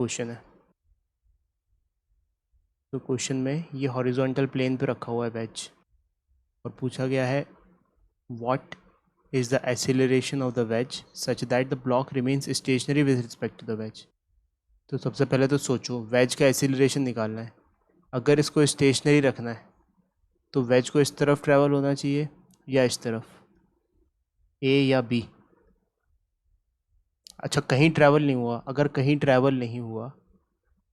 Question है। तो question में ये हॉरिजॉन्टल प्लेन पे रखा हुआ है वेज और पूछा गया है what is the acceleration of the wedge such that the block remains stationary with respect to the wedge. तो सबसे पहले तो सोचो वेज का एक्सीलरेशन निकालना है। अगर इसको स्टेशनरी रखना है तो वेज को इस तरफ ट्रैवल होना चाहिए या इस तरफ, ए या बी। अच्छा, कहीं ट्रैवल नहीं हुआ। अगर कहीं ट्रैवल नहीं हुआ,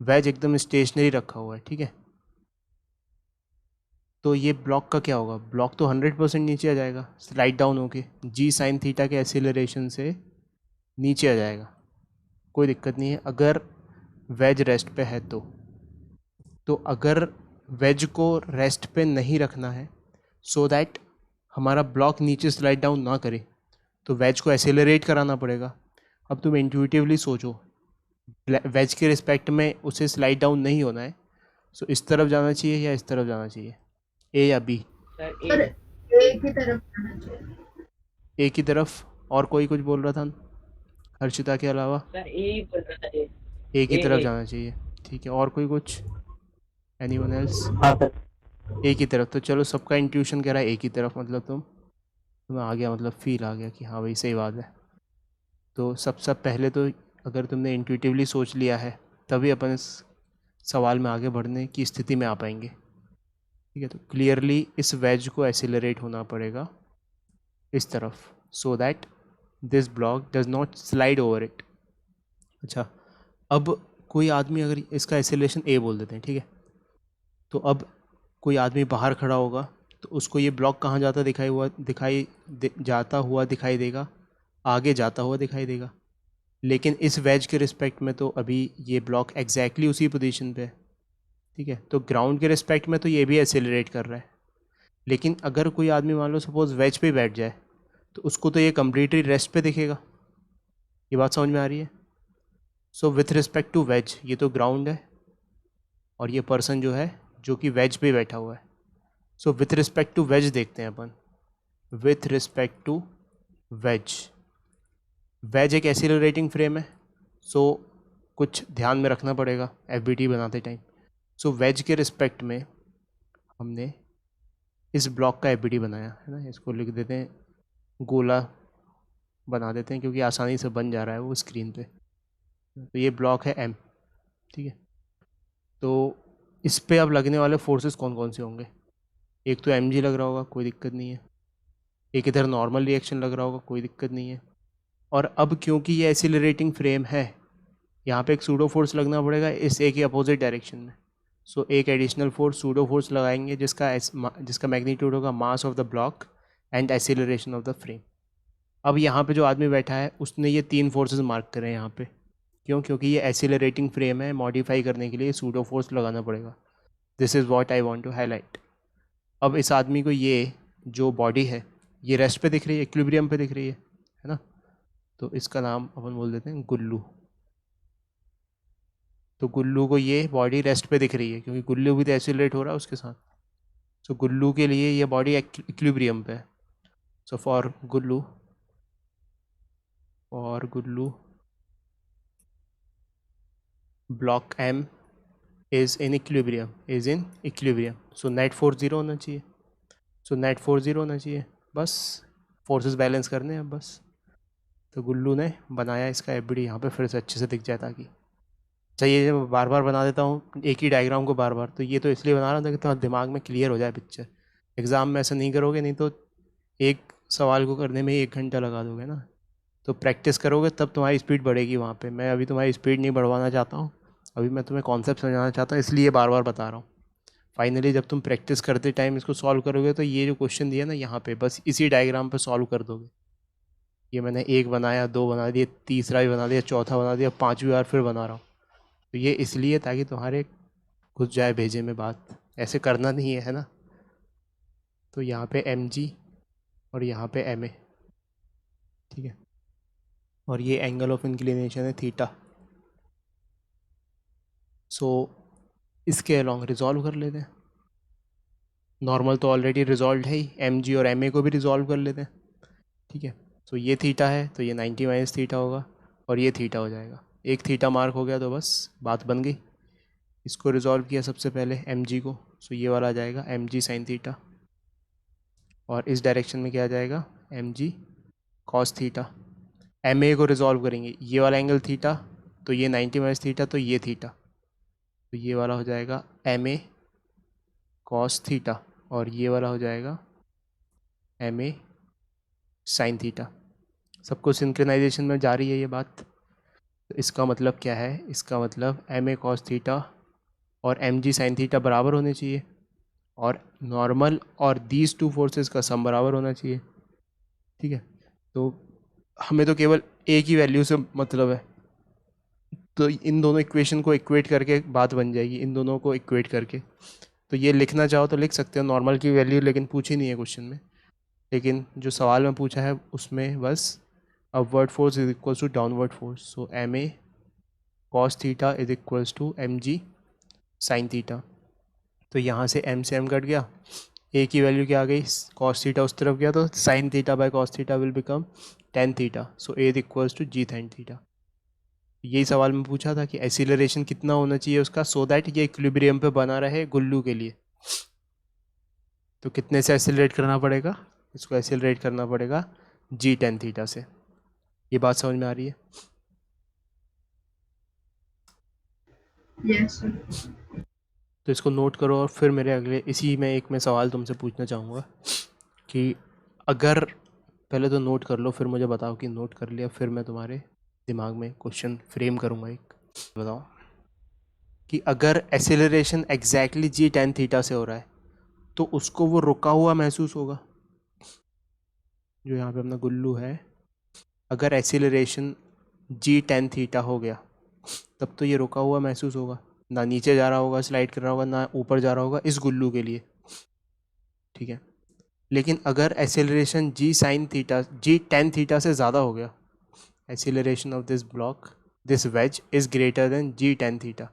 वेज एकदम स्टेशनरी रखा हुआ है, ठीक है, तो ये ब्लॉक का क्या होगा? ब्लॉक तो 100% नीचे आ जाएगा स्लाइड डाउन होके, जी साइन थीटा के एक्सीलरेशन से नीचे आ जाएगा। कोई दिक्कत नहीं है अगर वेज रेस्ट पे है तो अगर वेज को रेस्ट पे नहीं रखना है सो दैट हमारा ब्लॉक नीचे स्लाइड डाउन ना करे, तो वेज को एक्सेलरेट कराना पड़ेगा। अब तुम इंट्यूटिवली सोचो, वेज के रिस्पेक्ट में उसे स्लाइड डाउन नहीं होना है, सो इस तरफ जाना चाहिए या इस तरफ जाना चाहिए, ए या बी? सर एक ही तरफ जाना चाहिए। ए की तरफ। और कोई कुछ बोल रहा था हर्षिता के अलावा? सर ए ही बोल रहा था ए। ए की तरफ ए। जाना चाहिए, ठीक है। और कोई कुछ? Anyone else? हाँ सर। ए की तरफ। तो चलो, सबका इंट्यूशन कह रहा है ए की तरफ, मतलब तुम्हें आ गया, मतलब फील आ गया कि हाँ भाई सही बात है। तो सबसे पहले तो अगर तुमने इंट्यूटिवली सोच लिया है तभी अपन इस सवाल में आगे बढ़ने की स्थिति में आ पाएंगे, ठीक है। तो क्लियरली इस वेज को एक्सेलरेट होना पड़ेगा इस तरफ so that this block does not slide over it. अच्छा, अब कोई आदमी, अगर इसका एक्सेलरेशन ए बोल देते हैं, ठीक है, तो अब कोई आदमी बाहर खड़ा होगा तो उसको ये ब्लॉक कहाँ जाता जाता हुआ दिखाई देगा, आगे जाता हुआ दिखाई देगा। लेकिन इस वेज के रिस्पेक्ट में तो अभी ये ब्लॉक एग्जैक्टली उसी पोजीशन पे है, ठीक है। तो ग्राउंड के रिस्पेक्ट में तो ये भी एक्सेलरेट कर रहा है। लेकिन अगर कोई आदमी मान लो सपोज वेज पे बैठ जाए तो उसको तो ये कम्प्लीटली रेस्ट पे दिखेगा। ये बात समझ में आ रही है? So with respect to wedge ये तो ग्राउंड है और ये पर्सन जो है जो कि वेज पे बैठा हुआ है। So with respect to wedge देखते हैं अपन। With respect to wedge, wedge एक एक्सीलरेटिंग फ्रेम है, सो कुछ ध्यान में रखना पड़ेगा एफबीटी बनाते टाइम। सो वेज के रिस्पेक्ट में हमने इस ब्लॉक का एफबीटी बनाया है ना, इसको लिख देते हैं, गोला बना देते हैं क्योंकि आसानी से बन जा रहा है वो स्क्रीन पे। तो ये ब्लॉक है एम, ठीक है। तो इस पे अब लगने वाले फोर्सेस कौन कौन से होंगे? एक तो एम जी लग रहा होगा, कोई दिक्कत नहीं है। एक इधर नॉर्मल रिएक्शन लग रहा होगा, कोई दिक्कत नहीं है। और अब क्योंकि ये एक्सीलरेटिंग फ्रेम है, यहाँ पे एक सूडो फोर्स लगना पड़ेगा इस ए के अपोजिट डायरेक्शन में। सो एक एडिशनल फोर्स सूडो फोर्स लगाएंगे जिसका मैग्नीट्यूड होगा mass of the block and acceleration of the frame. अब यहाँ पे जो आदमी बैठा है उसने ये 3 फोर्सेस मार्क करे हैं यहाँ पे। क्यों? क्योंकि ये एक्सीलरेटिंग फ्रेम है, मॉडिफाई करने के लिए सूडो फोर्स लगाना पड़ेगा। This is what I want to highlight. अब इस आदमी को ये जो बॉडी है ये रेस्ट पे दिख रही है, इक्विलिब्रियम पे दिख रही है ना। तो इसका नाम अपन बोल देते हैं गुल्लू। तो गुल्लू को ये बॉडी रेस्ट पे दिख रही है क्योंकि गुल्लू भी तो एक्सीलरेट हो रहा है उसके साथ। सो गुल्लू के लिए ये बॉडी इक्विलिब्रियम पे है। सो फॉर गुल्लू block M is in equilibrium. So net force zero होना चाहिए। बस फोर्सेस बैलेंस करने हैं बस। तो गुल्लू ने बनाया इसका एफबीडी यहाँ पे फिर से अच्छे से दिख जाए ताकि। चाहिए मैं बार बार बना देता हूँ एक ही डायग्राम को बार बार, तो ये तो इसलिए बना रहा था कि तुम्हारे दिमाग में क्लियर हो जाए पिक्चर। एग्ज़ाम में ऐसा नहीं करोगे, नहीं तो एक सवाल को करने में ही 1 घंटा लगा दोगे ना। तो प्रैक्टिस करोगे तब तुम्हारी स्पीड बढ़ेगी वहाँ पे। मैं अभी तुम्हारी स्पीड नहीं बढ़वाना चाहता हूँ, अभी मैं तुम्हें कॉन्सेप्ट समझाना चाहता हूँ, इसलिए बार बार बता रहा हूँ। फाइनली जब तुम प्रैक्टिस करते टाइम इसको सॉल्व करोगे तो ये जो क्वेश्चन दिया ना यहाँ पे बस इसी डायग्राम पे सॉल्व कर दोगे। ये मैंने 1 बनाया, 2 बना दिए, तीसरा भी बना दिया, चौथा बना दिया, 5वीं बार फिर बना रहा हूँ। तो ये इसलिए ताकि तुम्हारे घुस जाए भेजे में बात। ऐसे करना नहीं है ना। तो यहाँ पे एम जी और यहाँ पे एम ए, ठीक है। और ये एंगल ऑफ इंक्लिनेशन है थीटा। सो इसके अलॉन्ग रिजॉल्व कर लेते हैं। नॉर्मल तो ऑलरेडी रिजॉल्व है ही, एम जी और एम ए को भी रिजॉल्व कर लेते हैं, ठीक है। सो ये थीटा है तो ये 90 माइनस थीटा होगा और ये थीटा हो जाएगा। एक थीटा मार्क हो गया तो बस बात बन गई। इसको रिजॉल्व किया सबसे पहले mg को, सो ये वाला आ जाएगा mg साइन थीटा, और इस डायरेक्शन में क्या आ जाएगा mg कॉस थीटा। ma को रिजॉल्व करेंगे, ये वाला एंगल थीटा तो ये 90 माइनस थीटा तो ये थीटा, तो ये वाला हो जाएगा ma कॉस थीटा, और ये वाला हो जाएगा ma साइन थीटा। सबको सिंक्रोनाइजेशन में जा रही है ये बात। तो इसका मतलब क्या है, इसका मतलब ma कॉस थीटा और mg साइन थीटा बराबर होने चाहिए, और नॉर्मल और दीज टू फोर्सेस का सम बराबर होना चाहिए। ठीक है, तो हमें तो केवल ए की वैल्यू से मतलब है, तो इन दोनों इक्वेशन को इक्वेट करके बात बन जाएगी, इन दोनों को इक्वेट करके। तो ये लिखना चाहो तो लिख सकते हो नॉर्मल की वैल्यू, लेकिन पूछी नहीं है क्वेश्चन में। लेकिन जो सवाल में पूछा है उसमें बस upward force is equals to downward force, so ma cos theta is equals to mg sine theta. तो यहाँ से m से m कट गया, a की वैल्यू क्या आ गई, कॉस थीटा उस तरफ गया तो sine theta by cos theta will become tan theta, so a is equals to g sine theta. यही सवाल में पूछा था कि एसिलरेशन कितना होना चाहिए उसका, सो दैट ये इक्विलिब्रियम पे बना रहे गुल्लू के लिए। तो कितने से एसिलरेट करना पड़ेगा, इसको एसिलरेट करना पड़ेगा जी टेन थीटा से। ये बात समझ में आ रही है? Yes sir. तो इसको नोट करो, और फिर मेरे अगले इसी में एक मैं सवाल तुमसे पूछना चाहूँगा कि अगर, पहले तो नोट कर लो फिर मुझे बताओ कि नोट कर लिया, फिर मैं तुम्हारे दिमाग में क्वेश्चन फ्रेम करूँगा एक। बताओ कि अगर एसिलरेशन एग्जैक्टली जी टेन थीटा से हो रहा है तो उसको वो रुका हुआ महसूस होगा। जो यहाँ पे अपना गुल्लू है, अगर एसिलरेशन जी टेन थीटा हो गया तब तो ये रुका हुआ महसूस होगा, ना नीचे जा रहा होगा स्लाइड कर रहा होगा, ना ऊपर जा रहा होगा इस गुल्लू के लिए। ठीक है, लेकिन अगर acceleration G sine theta G tan theta से ज़्यादा हो गया, acceleration of this block this wedge is greater than G tan theta,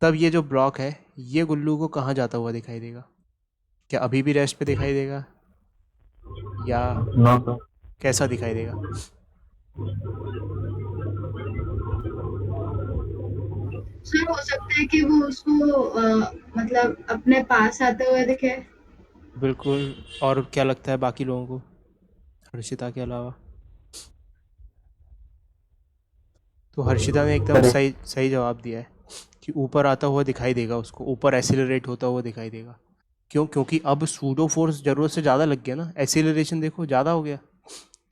तब ये जो ब्लॉक है ये गुल्लू को कहाँ जाता हुआ दिखाई देगा? क्या अभी भी रेस्ट पे दिखाई देगा, या नो सर। कैसा दिखाई देगा? सर हो सकता है कि वो उसको मतलब अपने पास आते हुए दिखे। बिल्कुल। और क्या लगता है बाकी लोगों को, हर्षिता के अलावा? तो हर्षिता ने एकदम सर सही सही जवाब दिया है कि ऊपर आता हुआ दिखाई देगा, उसको ऊपर एसिलरेट होता हुआ दिखाई देगा। क्यों? क्योंकि अब सूडो फोर्स ज़रूरत से ज़्यादा लग गया ना, एसिलरेशन देखो ज़्यादा हो गया।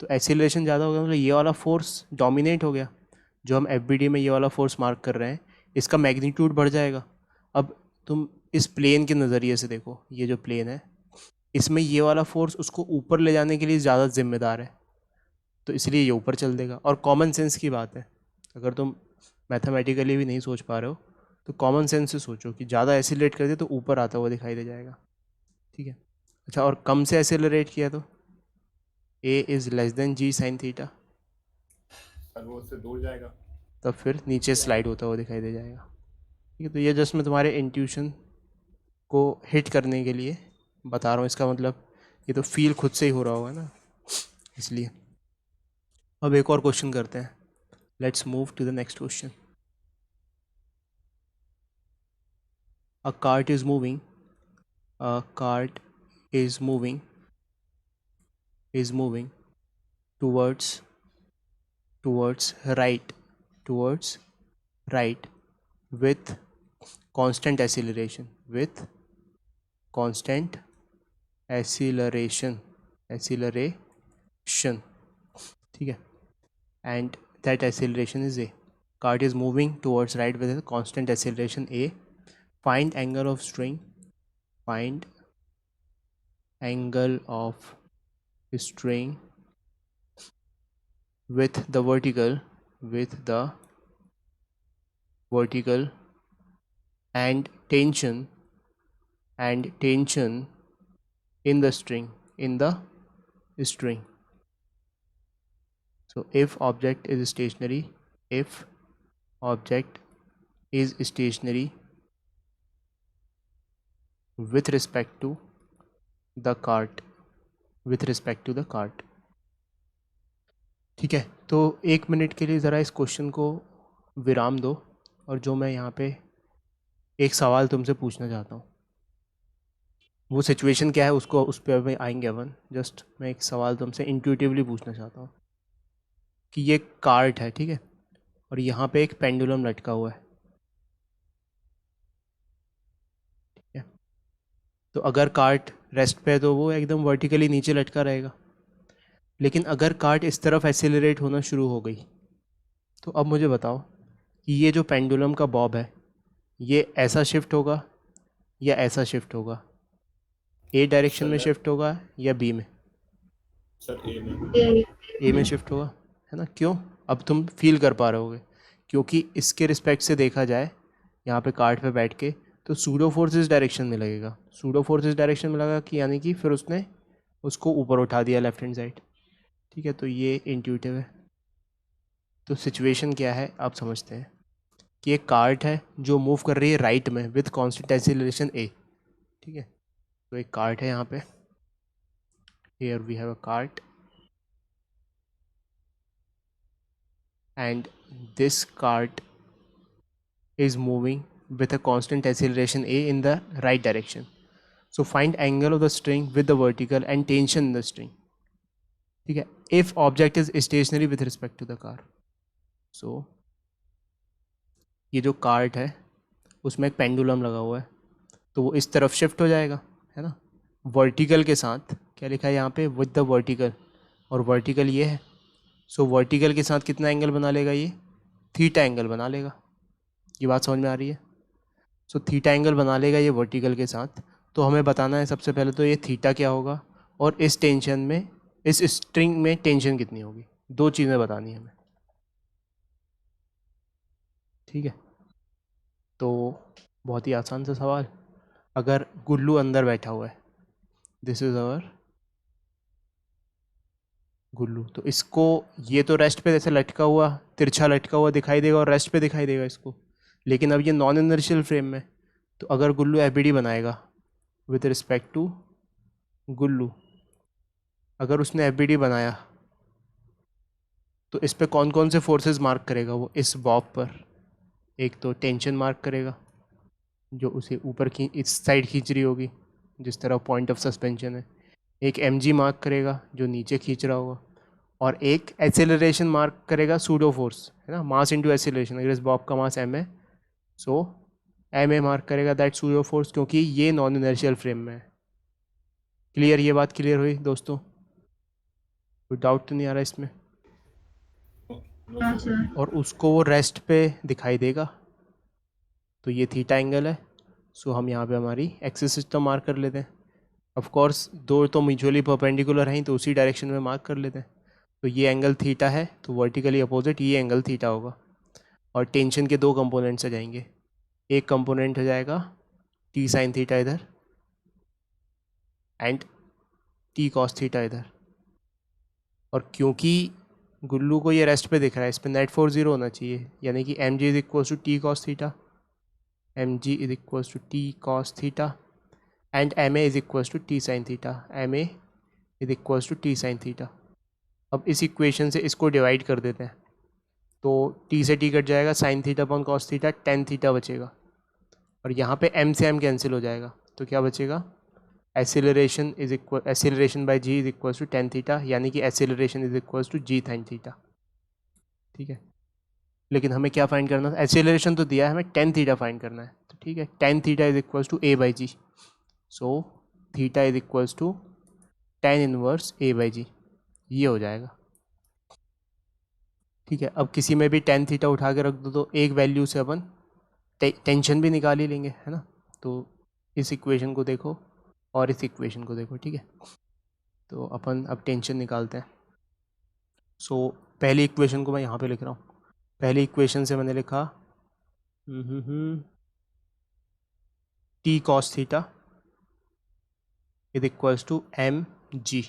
तो एसिलरेशन ज़्यादा हो गया मतलब ये वाला फोर्स डोमिनेट हो गया। जो हम एफ में ये वाला फोर्स मार्क कर रहे हैं इसका मैग्नीट्यूड बढ़ जाएगा। अब तुम इस प्लेन के नज़रिए से देखो, ये जो प्लेन है इसमें ये वाला फोर्स उसको ऊपर ले जाने के लिए ज़्यादा जिम्मेदार है, तो इसलिए ये ऊपर चल देगा। और कॉमन सेंस की बात है, अगर तुम मैथमेटिकली भी नहीं सोच पा रहे हो तो कॉमन सेंस से सोचो कि ज़्यादा एसिलरेट कर दे तो ऊपर आता हुआ दिखाई दे जाएगा। ठीक है, अच्छा, और कम से एसिलरेट किया तो a is less than G sine theta, वो उससे दूर जाएगा। तब फिर नीचे स्लाइड होता हुआ दिखाई दे जाएगा। ठीक है, तो ये जस्ट मैं तुम्हारे इंट्यूशन को हिट करने के लिए बता रहा हूँ। इसका मतलब ये तो फील खुद से ही हो रहा होगा ना, इसलिए। अब एक और क्वेश्चन करते हैं, let's move to the next question. A cart is moving, a cart is moving towards right, towards right, with constant acceleration, acceleration, ठीक है, and that acceleration is a, cart is moving towards right with a constant acceleration a, find angle of string, find angle of string with the vertical and tension in the string. So if object is stationary with respect to the cart, ठीक है। तो एक minute के लिए ज़रा इस question को विराम दो और जो मैं यहाँ पे एक सवाल तुमसे पूछना चाहता हूँ, वो सिचुएशन क्या है उसको उस पर अभी आएंगे अपन। जस्ट मैं एक सवाल तुमसे इंट्यूटिवली पूछना चाहता हूँ कि ये कार्ट है, ठीक है, और यहाँ पे एक पेंडुलम लटका हुआ है, ठीक है। तो अगर कार्ट रेस्ट पे है तो वो एकदम वर्टिकली नीचे लटका रहेगा, लेकिन अगर कार्ट इस तरफ एक्सेलरेट होना शुरू हो गई तो अब मुझे बताओ कि ये जो पेंडुलम का बॉब है ये ऐसा शिफ्ट होगा या ऐसा शिफ्ट होगा, ए डायरेक्शन में सर शिफ्ट होगा या बी में? सर ए में। ए में शिफ्ट होगा, है ना? क्यों? अब तुम फील कर पा रहे होगे, क्योंकि इसके रिस्पेक्ट से देखा जाए यहाँ पे कार्ट पे बैठ के तो सूडो फोर्स इस डायरेक्शन में लगेगा। सूडो फोर्स इस डायरेक्शन में लगा कि यानी कि फिर उसने उसको ऊपर उठा दिया लेफ्ट हैंड साइड, ठीक है। तो ये इंट्यूटिव है। तो सिचुएशन क्या है आप समझते हैं कि एक कार्ट है जो मूव कर रही है राइट में विथ कांस्टेंट एक्सीलरेशन ए, ठीक है। तो एक कार्ट है यहाँ पे, here we have a cart and this cart is moving with a constant acceleration a in the right direction. So find angle of the string with the vertical and tension in the string, ठीक है, if object is stationary with respect to the car. So ये जो cart है उसमें एक pendulum लगा हुआ है तो वो इस तरफ शिफ्ट हो जाएगा, है ना, वर्टिकल के साथ। क्या लिखा है यहाँ पे? विद द वर्टिकल, और वर्टिकल ये है। सो वर्टिकल के साथ कितना एंगल बना लेगा ये? थीटा एंगल बना लेगा। ये बात समझ में आ रही है? सो थीटा एंगल बना लेगा ये वर्टिकल के साथ। तो हमें बताना है सबसे पहले तो ये थीटा क्या होगा और इस टेंशन में, इस स्ट्रिंग में टेंशन कितनी होगी। दो चीज़ें बतानी है हमें, ठीक है। तो बहुत ही आसान सा सवाल, अगर गुल्लू अंदर बैठा हुआ है, दिस इज़ अवर गुल्लू, तो इसको ये तो रेस्ट पे जैसे लटका हुआ, तिरछा लटका हुआ दिखाई देगा और रेस्ट पे दिखाई देगा इसको, लेकिन अब ये नॉन इनर्शियल फ्रेम में। तो अगर गुल्लू एफबीडी बनाएगा विथ रिस्पेक्ट टू गुल्लू, अगर उसने एफबीडी बनाया तो इस पे कौन कौन से फोर्सेस मार्क करेगा वो? इस बॉब पर एक तो टेंशन मार्क करेगा जो उसे ऊपर की इस साइड खींच रही होगी जिस तरह पॉइंट ऑफ सस्पेंशन है, एक mg मार्क करेगा जो नीचे खींच रहा होगा, और एक एक्सेलरेशन मार्क करेगा सूडो फोर्स, है ना, मास इनटू एक्सेलरेशन। अगर इस बॉब का मास m है सो ma मार्क करेगा दैट सूडो फोर्स, क्योंकि ये नॉन इनर्शियल फ्रेम में है। क्लियर? ये बात क्लियर हुई दोस्तों? कोई डाउट तो नहीं आ रहा इसमें? हाँ सर। और उसको वो रेस्ट पे दिखाई देगा, तो ये थीटा एंगल है। सो हम यहाँ पे हमारी एक्सिस सिस्टम मार्क कर लेते हैं। ऑफ कोर्स दो तो म्यूचुअली परपेंडिकुलर हैं तो उसी डायरेक्शन में मार्क कर लेते हैं। तो ये एंगल थीटा है तो वर्टिकली अपोजिट ये एंगल थीटा होगा। और टेंशन के दो कंपोनेंट्स आ जाएंगे, एक कंपोनेंट हो जाएगा टी साइन थीटा इधर एंड टी कॉस थीटा इधर। और क्योंकि गुल्लू को ये रेस्ट पे दिख रहा है, इस पर नेट फोर्स 0 होना चाहिए, यानी कि M G is equals to T cos theta, M G is equals to T cos theta and M A is equals to T sine theta, M A is equals to T sine theta. अब इस equation से इसको divide कर देते हैं तो T से T cut जाएगा, sign theta upon cos theta, tan theta बचेगा। और यहाँ पे एम से एम कैंसिल हो जाएगा तो क्या बचेगा? Acceleration by G is equals to tan theta, यानी कि acceleration is equals to G sine theta, ठीक है। लेकिन हमें क्या फाइंड करना है? एक्सेलरेशन तो दिया है, हमें टेन थीटा फाइंड करना है। तो ठीक है, tan theta is equals to A by G, so theta is equals to tan inverse A by G, ये हो जाएगा, ठीक है। अब किसी में भी टेन थीटा उठा के रख दो तो एक वैल्यू से अपन टेंशन भी निकाल ही लेंगे, है ना। तो इस इक्वेशन को देखो और इस इक्वेशन को देखो, ठीक है। तो अपन अब टेंशन निकालते हैं। सो पहली इक्वेशन को मैं यहाँ पे लिख रहा हूँ। पहली इक्वेशन से मैंने लिखा T cos theta is equals to M G,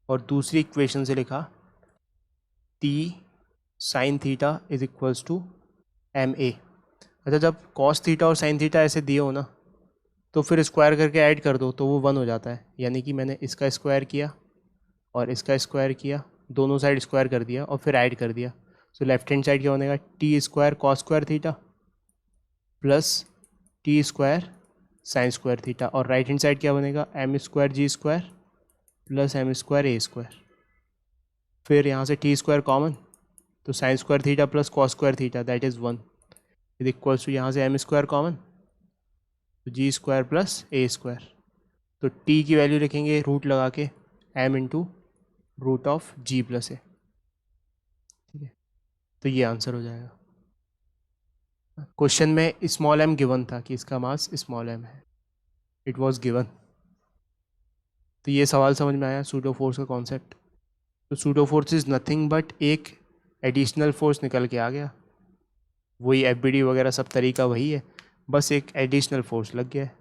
और दूसरी इक्वेशन से लिखा T sine theta is equals to M A. अच्छा, जब कॉस थीटा और साइन थीटा ऐसे दिए हो ना तो फिर स्क्वायर करके ऐड कर दो तो वो 1 हो जाता है, यानी कि मैंने इसका स्क्वायर किया और इसका स्क्वायर किया, दोनों साइड स्क्वायर कर दिया और फिर ऐड कर दिया। सो लेफ्ट हैंड साइड क्या बनेगा, T square cos square theta plus T square sine square theta, और राइट हैंड साइड क्या बनेगा, M square G square plus M square A square. फिर यहाँ से टी स्क्वायर कॉमन, तो sine square theta plus cos square theta that is 1 is equals to यहाँ से M square common, तो G square plus A square. तो T की value लिखेंगे रूट लगा के M into root of G plus A, ठीक है। तो ये आंसर हो जाएगा। क्वेश्चन में स्मॉल एम गिवन था कि इसका मास स्मॉल एम है, इट वाज गिवन। तो ये सवाल समझ में आया सूडो फोर्स का कॉन्सेप्ट। तो pseudo force is nothing but एक एडिशनल फोर्स निकल के आ गया, वही एफबीडी वगैरह सब तरीका वही है, बस एक एडिशनल फोर्स लग गया है।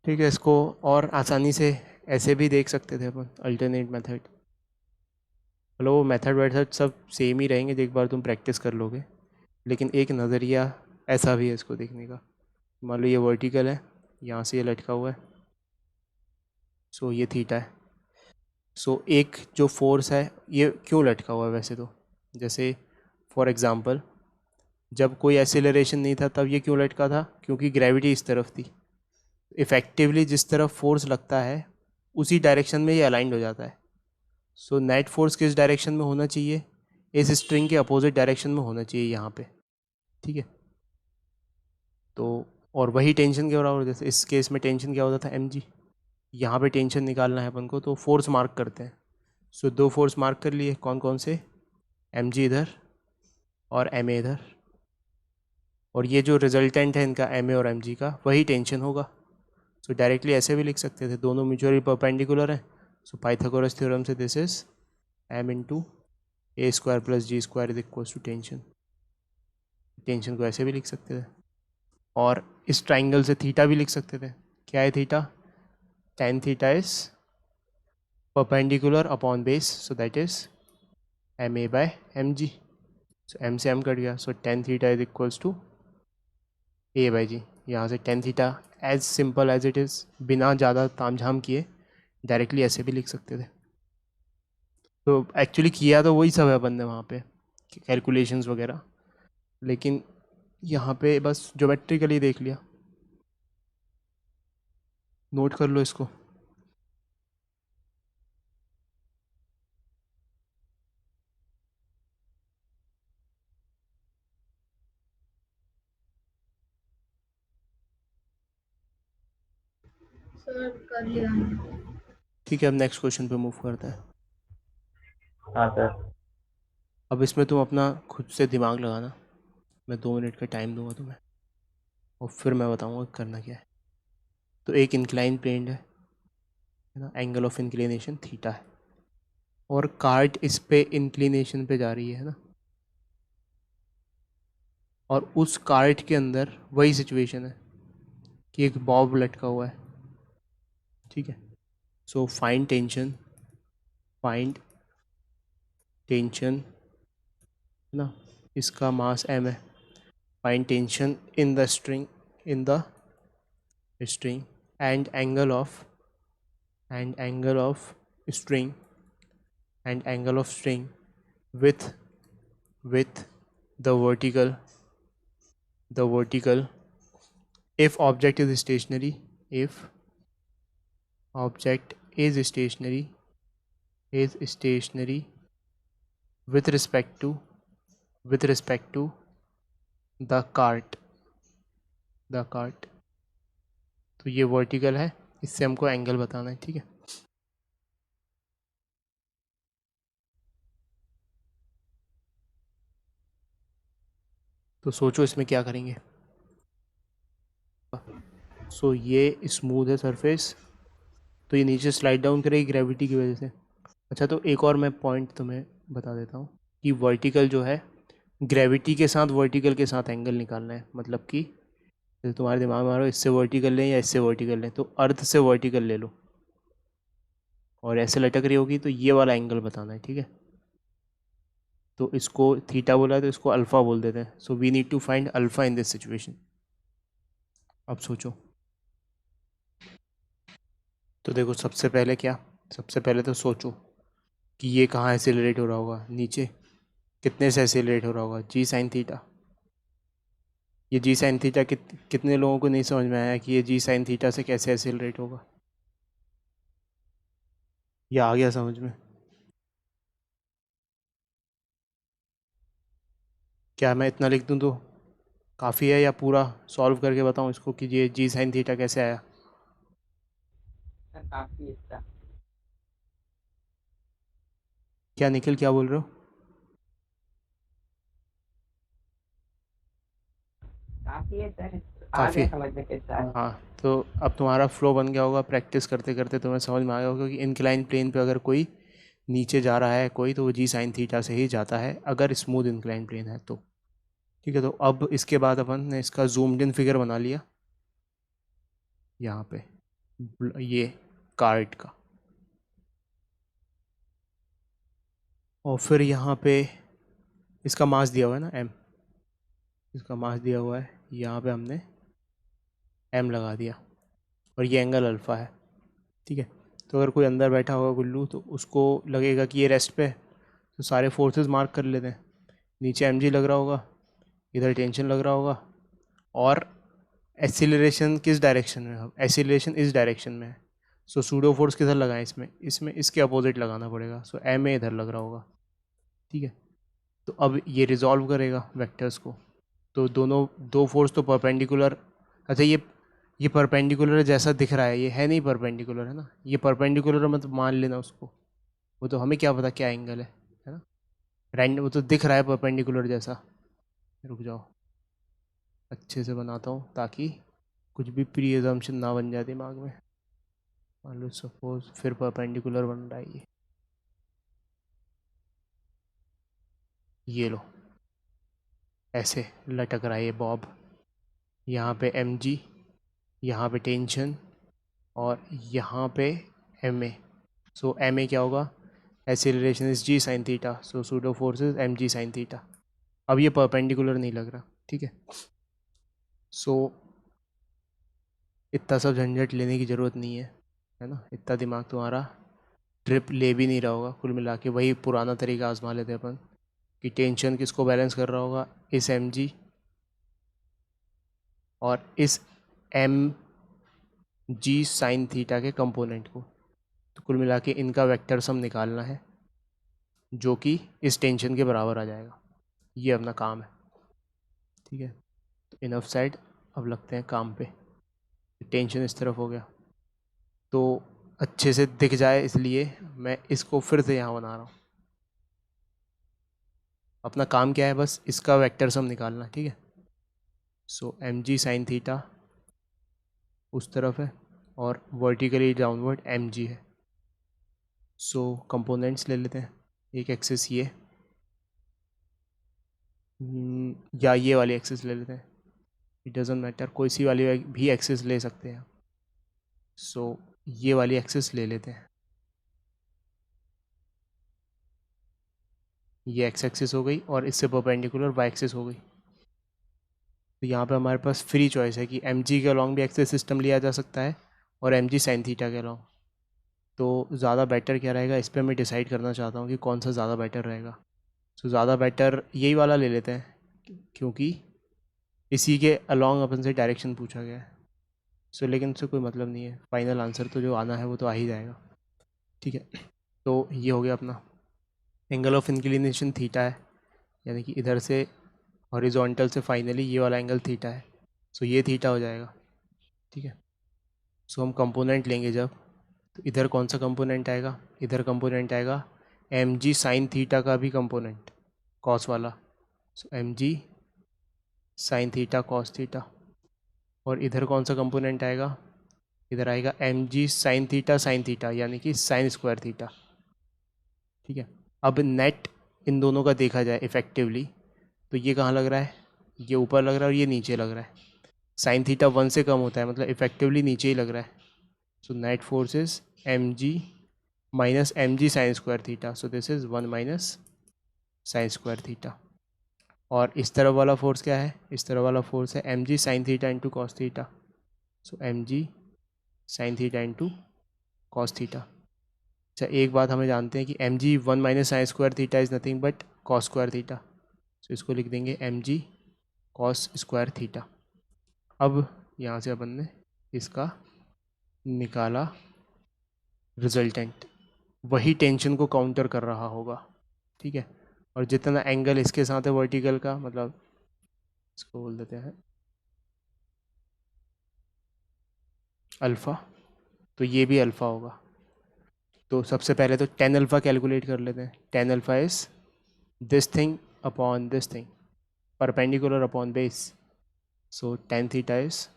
ठीक है, इसको और आसानी से ऐसे भी देख सकते थे अपन, अल्टरनेट मेथड। चलो मेथड वेथड सब सेम ही रहेंगे, एक बार तुम प्रैक्टिस कर लोगे, लेकिन एक नज़रिया ऐसा भी है इसको देखने का। मान लो ये वर्टिकल है, यहाँ से ये लटका हुआ है, सो ये थीटा है। सो एक जो फोर्स है ये क्यों लटका हुआ है वैसे तो, जैसे फॉर एग्ज़ाम्पल जब कोई एक्सेलरेशन नहीं था तब ये क्यों लटका था, क्योंकि ग्रेविटी इस तरफ थी। इफ़ेक्टिवली जिस तरफ फोर्स लगता है उसी डायरेक्शन में ये अलाइंड हो जाता है। सो नेट फोर्स किस डायरेक्शन में होना चाहिए, इस स्ट्रिंग के अपोजिट डायरेक्शन में होना चाहिए यहाँ पे, ठीक है। तो और वही टेंशन के बराबर, जैसे इस केस में टेंशन क्या होता था एम जी, यहाँ पर टेंशन निकालना है अपन को, तो फोर्स मार्क करते हैं। सो दो फोर्स मार्क कर लिए, कौन कौन से, एम जी इधर और एम ए इधर, और ये जो रिजल्टेंट है इनका एम ए और एम जी का वही टेंशन होगा। सो डायरेक्टली ऐसे भी लिख सकते थे, दोनों म्यूचुअली परपेंडिकुलर हैं। सो पाइथागोरस थ्योरम से this is M into A square plus G square is equal to tension. Tension को ऐसे भी लिख सकते थे, और इस ट्राइंगल से थीटा भी लिख सकते थे। क्या है theta, tan theta is perpendicular upon base, so that is M A by M G. So M से एम कट गया, so tan theta is equals to A by G. यहाँ से tan theta as simple as it is, बिना ज़्यादा तामझाम किए directly ऐसे भी लिख सकते थे। तो एक्चुअली किया तो वही सब है अपन ने वहाँ पे, कैलकुलेशंस वगैरह, लेकिन यहाँ पे बस ज्योमेट्रिकली देख लिया। नोट कर लो इसको। सर कर लिया मैंने। ठीक है, अब नेक्स्ट क्वेश्चन पे मूव करते हैं। हाँ सर। अब इसमें तुम अपना खुद से दिमाग लगाना, मैं 2 मिनट का टाइम दूंगा तुम्हें, और फिर मैं बताऊंगा करना क्या है। तो एक इंक्लाइन प्लेन है ना, एंगल ऑफ इंक्लिनेशन थीटा है, और कार्ट इस पे इंक्लिनेशन पे जा रही है ना, और उस कार्ट के अंदर वही सिचुएशन है कि एक बॉब लटका हुआ है, ठीक है। सो फाइंड टेंशन ना, इसका मास m है। Find tension in the string and angle of string with the vertical if object is stationary with respect to the cart। तो ये वर्टिकल है, इससे हमको एंगल बताना है, ठीक है। तो सोचो इसमें क्या करेंगे। सो ये स्मूथ है सरफेस, तो ये नीचे स्लाइड डाउन करेगी ग्रेविटी की वजह से। अच्छा, तो एक और मैं पॉइंट तुम्हें बता देता हूँ कि वर्टिकल जो है ग्रेविटी के साथ वर्टिकल के साथ एंगल निकालना है, मतलब कि जैसे तुम्हारे दिमाग में आ रहा हो इससे वर्टिकल लें या इससे वर्टिकल लें, तो अर्थ से वर्टिकल ले लो, और ऐसे लटक रही होगी तो ये वाला एंगल बताना है, ठीक है। तो इसको थीटा बोला है तो इसको अल्फ़ा बोल देते हैं। So we need to find alpha in this situation. अब सोचो। तो देखो सबसे पहले क्या, सबसे पहले तो सोचो कि ये कहाँ एक्सेलरेट हो रहा होगा, नीचे कितने से एक्सेलरेट हो रहा होगा, जी साइन थीटा। ये जी साइन थीटा कितने लोगों को नहीं समझ में आया कि ये जी साइन थीटा से कैसे एक्सेलरेट होगा, या आ गया समझ में? क्या मैं इतना लिख दूँ तो काफ़ी है, या पूरा सॉल्व करके बताऊँ इसको कि ये जी साइन थीटा कैसे आया? सर काफी है इसका। क्या निखिल, क्या बोल रहे हो? काफी है सर, आ काफ़ी गया है। समझ में कैसा है। हाँ, तो अब तुम्हारा फ्लो बन गया होगा, प्रैक्टिस करते करते तुम्हें समझ में आ गया होगा कि इंक्लाइन प्लेन पे अगर कोई नीचे जा रहा है कोई, तो वो जी साइन थीटा से ही जाता है अगर स्मूथ इंक्लाइन प्लेन है तो। ठीक है, तो अब इसके बाद अपन ने इसका जूम्ड इन फिगर बना लिया यहाँ पे, ये कार्ड का। और फिर यहाँ पे इसका मास दिया हुआ है ना, एम, इसका मास दिया हुआ है, यहाँ पे हमने एम लगा दिया और ये एंगल अल्फ़ा है। ठीक है, तो अगर कोई अंदर बैठा होगा गुल्लू तो उसको लगेगा कि ये रेस्ट पे है, तो सारे फोर्सेस मार्क कर लेते हैं। नीचे एम जी लग रहा होगा, इधर टेंशन लग रहा होगा, और एक्सीलरेशन किस डायरेक्शन में है, एक्सीलरेशन इस डायरेक्शन में है। सो सूडो फोर्स किधर लगाएं, इसमें इसमें इसके अपोजिट लगाना पड़ेगा। सो एम ए इधर लग रहा होगा। ठीक है, तो अब ये रिजॉल्व करेगा वेक्टर्स को, तो दोनों दो फोर्स तो परपेंडिकुलर। अच्छा, ये परपेंडिकुलर है जैसा दिख रहा है, ये है नहीं परपेंडिकुलर, है ना, ये परपेंडिकुलर मत मान लेना उसको, वो तो हमें क्या पता क्या एंगल है ना, वो तो दिख रहा है परपेंडिकुलर जैसा। रुक जाओ, अच्छे से बनाता हूँ ताकि कुछ भी प्री एजम्पशन ना बन जाए दिमाग में। मान लो सपोज फिर परपेंडिकुलर बन रहा है ये लो ऐसे लटक रहा है ये बॉब, यहाँ पे एम जी, यहाँ पे टेंशन, और यहाँ पे M A. So M A क्या होगा, acceleration is G sine theta, so pseudo force is M G sine theta. अब ये परपेंडिकुलर नहीं लग रहा, ठीक है। सो इतना सब झंझट लेने की ज़रूरत नहीं है ना, इतना दिमाग तुम्हारा ट्रिप ले भी नहीं रहा होगा। कुल मिला के वही पुराना तरीका आजमा लेते अपन कि टेंशन किसको बैलेंस कर रहा होगा, इस एम जी और इस एम जी साइन थीटा के कंपोनेंट को। तो कुल मिला के इनका वेक्टर सम निकालना है जो कि इस टेंशन के बराबर आ जाएगा। ये अपना काम है, ठीक है। तो इनफ साइड, अब लगते हैं काम पे। टेंशन इस तरफ हो गया, तो अच्छे से दिख जाए इसलिए मैं इसको फिर से यहाँ बना रहा हूँ। अपना काम क्या है, बस इसका वेक्टर सम निकालना, ठीक है। सो एम जी साइन थीटा उस तरफ है और वर्टिकली डाउनवर्ड एम जी है। सो कंपोनेंट्स ले लेते हैं, एक एक्सिस ये, या ये वाली एक्सिस ले लेते हैं, इट डजेंट मैटर, कोई सी वाली भी एक्सिस ले सकते हैं। सो ये वाली एक्सिस ले लेते हैं, ये एक्स एक्सिस हो गई और इससे परपेंडिकुलर वाई एक्सिस हो गई। तो यहाँ पे हमारे पास फ्री चॉइस है कि एम जी के अलॉन्ग भी एक्सिस सिस्टम लिया जा सकता है और एम जी साइन थीटा के अलॉन्ग। तो ज़्यादा बेटर क्या रहेगा, इस पर मैं डिसाइड करना चाहता हूँ कि कौन सा ज़्यादा बेटर रहेगा। सो ज़्यादा बेटर यही वाला ले लेते हैं क्योंकि इसी के अलॉन्ग अपन से डायरेक्शन पूछा गया है। सो लेकिन उससे कोई मतलब नहीं है, फाइनल आंसर तो जो आना है वो तो आ ही जाएगा, ठीक है। तो ये हो गया अपना एंगल ऑफ इंक्लिनेशन थीटा है, यानी कि इधर से हॉरिजॉन्टल से फाइनली ये वाला एंगल थीटा है। सो ये थीटा हो जाएगा, ठीक है। सो हम कंपोनेंट लेंगे जब, तो इधर कौन सा कंपोनेंट आएगा, इधर कंपोनेंट आएगा एम जी साइन थीटा का भी कंपोनेंट, कॉस वाला। So M G sine theta cos theta. और इधर कौन सा कंपोनेंट आएगा, इधर आएगा एम जी साइन थीटा यानी कि साइन स्क्वायर थीटा, ठीक है। अब नेट इन दोनों का देखा जाए इफेक्टिवली तो ये कहाँ लग रहा है, ये ऊपर लग रहा है और ये नीचे लग रहा है। साइन थीटा 1 से कम होता है, मतलब इफेक्टिवली नीचे ही लग रहा है। So net force is M G minus M G sine square theta, so this is 1 minus sine square theta. और इस तरफ वाला फोर्स क्या है, इस तरफ वाला फोर्स है M G sine theta into cos theta, so M G sine theta into cos theta. अच्छा, एक बात हमें जानते हैं कि M G 1 minus sine square theta is nothing but cos square theta, so इसको लिख देंगे M G cos square theta. अब यहाँ से अपन ने इसका निकाला रिजल्टेंट, वही टेंशन को काउंटर कर रहा होगा, ठीक है। और जितना एंगल इसके साथ है वर्टिकल का, मतलब इसको बोल देते हैं अल्फ़ा, तो ये भी अल्फ़ा होगा। तो सबसे पहले तो टेन अल्फ़ा कैलकुलेट कर लेते हैं। Tan alpha is this thing upon this thing, perpendicular upon base, so tan theta is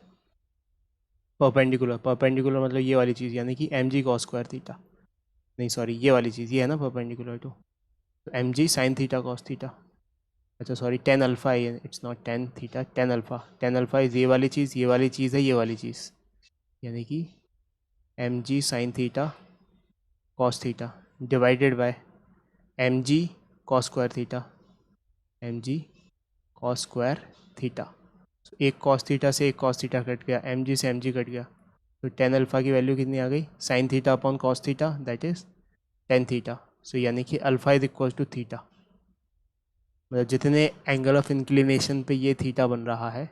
perpendicular, perpendicular मतलब ये वाली चीज़, यानी कि M G cos square theta, नहीं सॉरी ये वाली चीज़, ये है ना परपेंडिकुलर टू, तो M G sine theta cos theta. अच्छा सॉरी, टेन अल्फ़ा है, it's not tan theta, tan alpha. Tan alpha is ये वाली चीज़, ये वाली चीज़ है ये वाली चीज़, यानी कि M G sine theta cos theta divided by M G cos square theta, M G cos square theta. एक कॉस थीटा से एक कॉस थीटा कट गया, एम जी से एम जी कट गया, तो टेन अल्फ़ा की वैल्यू कितनी आ गई, sine theta upon cos theta, that is tan theta. So यानी कि alpha is equal to theta, मतलब जितने एंगल ऑफ इंक्लिनेशन पे ये थीटा बन रहा है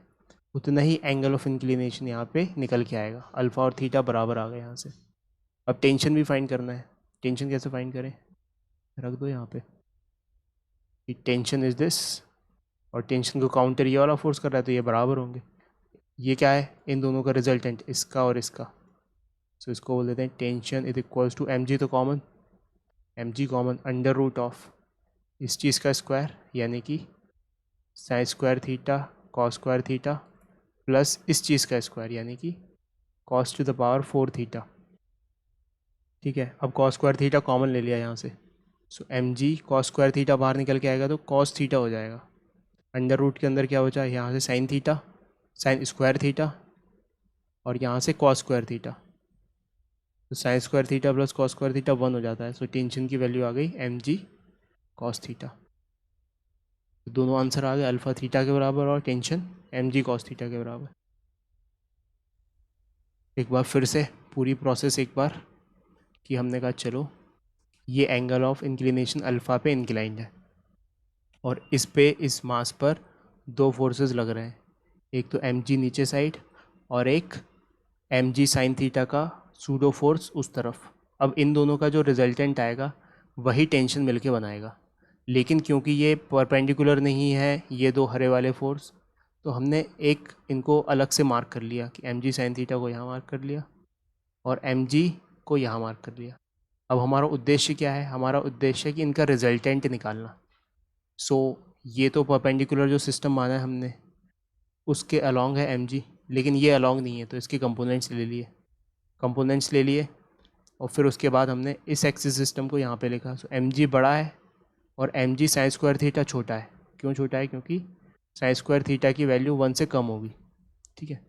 उतना ही एंगल ऑफ इंक्लिनेशन यहाँ पे निकल के आएगा। अल्फ़ा और थीटा बराबर आ गए यहाँ से। अब टेंशन भी फाइंड करना है। टेंशन कैसे फाइंड करें, रख दो यहाँ पे कि टेंशन इज़ दिस, और टेंशन को काउंटर ये वाला फोर्स कर रहा है, तो ये बराबर होंगे। ये क्या है, इन दोनों का रिजल्टेंट, इसका और इसका, सो इसको बोल देते हैं tension is equals to M G, तो common, M G common, under root of इस चीज़ का स्क्वायर, यानी कि sine square theta cos square theta plus इस चीज़ का स्क्वायर, यानी कि cos to the power 4 theta, ठीक है। अब कॉस स्क्वायर थीटा कॉमन ले लिया यहाँ से, so M G cos square theta बाहर निकल के आएगा तो कॉस थीटा हो जाएगा। अंडर रूट के अंदर क्या बचा, यहाँ से sine theta, sign square theta, और यहाँ से कॉस स्क्वायर थीटा, तो sine square theta plus cos square theta 1 हो जाता है। सो टेंशन की वैल्यू आ गई एम जी कॉस थीटा। तो दोनों आंसर आ गए, अल्फ़ा थीटा के बराबर और tension M G cos theta के बराबर। एक बार फिर से पूरी प्रोसेस एक बार कि हमने कहा चलो ये एंगल ऑफ इंक्लिनेशन अल्फ़ा पे इंक्लाइंड है, और इस पे इस मास पर दो फोर्सेस लग रहे हैं, एक तो एम जी नीचे साइड और एक एम जी साइन थीटा का सूडो फोर्स उस तरफ। अब इन दोनों का जो रिजल्टेंट आएगा वही टेंशन मिलके बनाएगा, लेकिन क्योंकि ये परपेंडिकुलर नहीं है ये दो हरे वाले फोर्स, तो हमने एक इनको अलग से मार्क कर लिया कि एम जी साइन थीटा को यहाँ मार्क कर लिया और एम जी को यहाँ मार्क कर लिया। अब हमारा उद्देश्य क्या है, हमारा उद्देश्य है कि इनका रिजल्टेंट निकालना। सो ये तो परपेंडिकुलर जो सिस्टम माना है हमने उसके अलॉन्ग है एम जी, लेकिन ये अलॉन्ग नहीं है, तो इसके कंपोनेंट्स ले लिए, कंपोनेंट्स ले लिए, और फिर उसके बाद हमने इस एक्सिस सिस्टम को यहाँ पे लिखा। सो एम जी बड़ा है और M G sine square theta छोटा है। क्यों छोटा है, क्योंकि साइन स्क्वायर थीटा की वैल्यू 1 से कम होगी, ठीक है।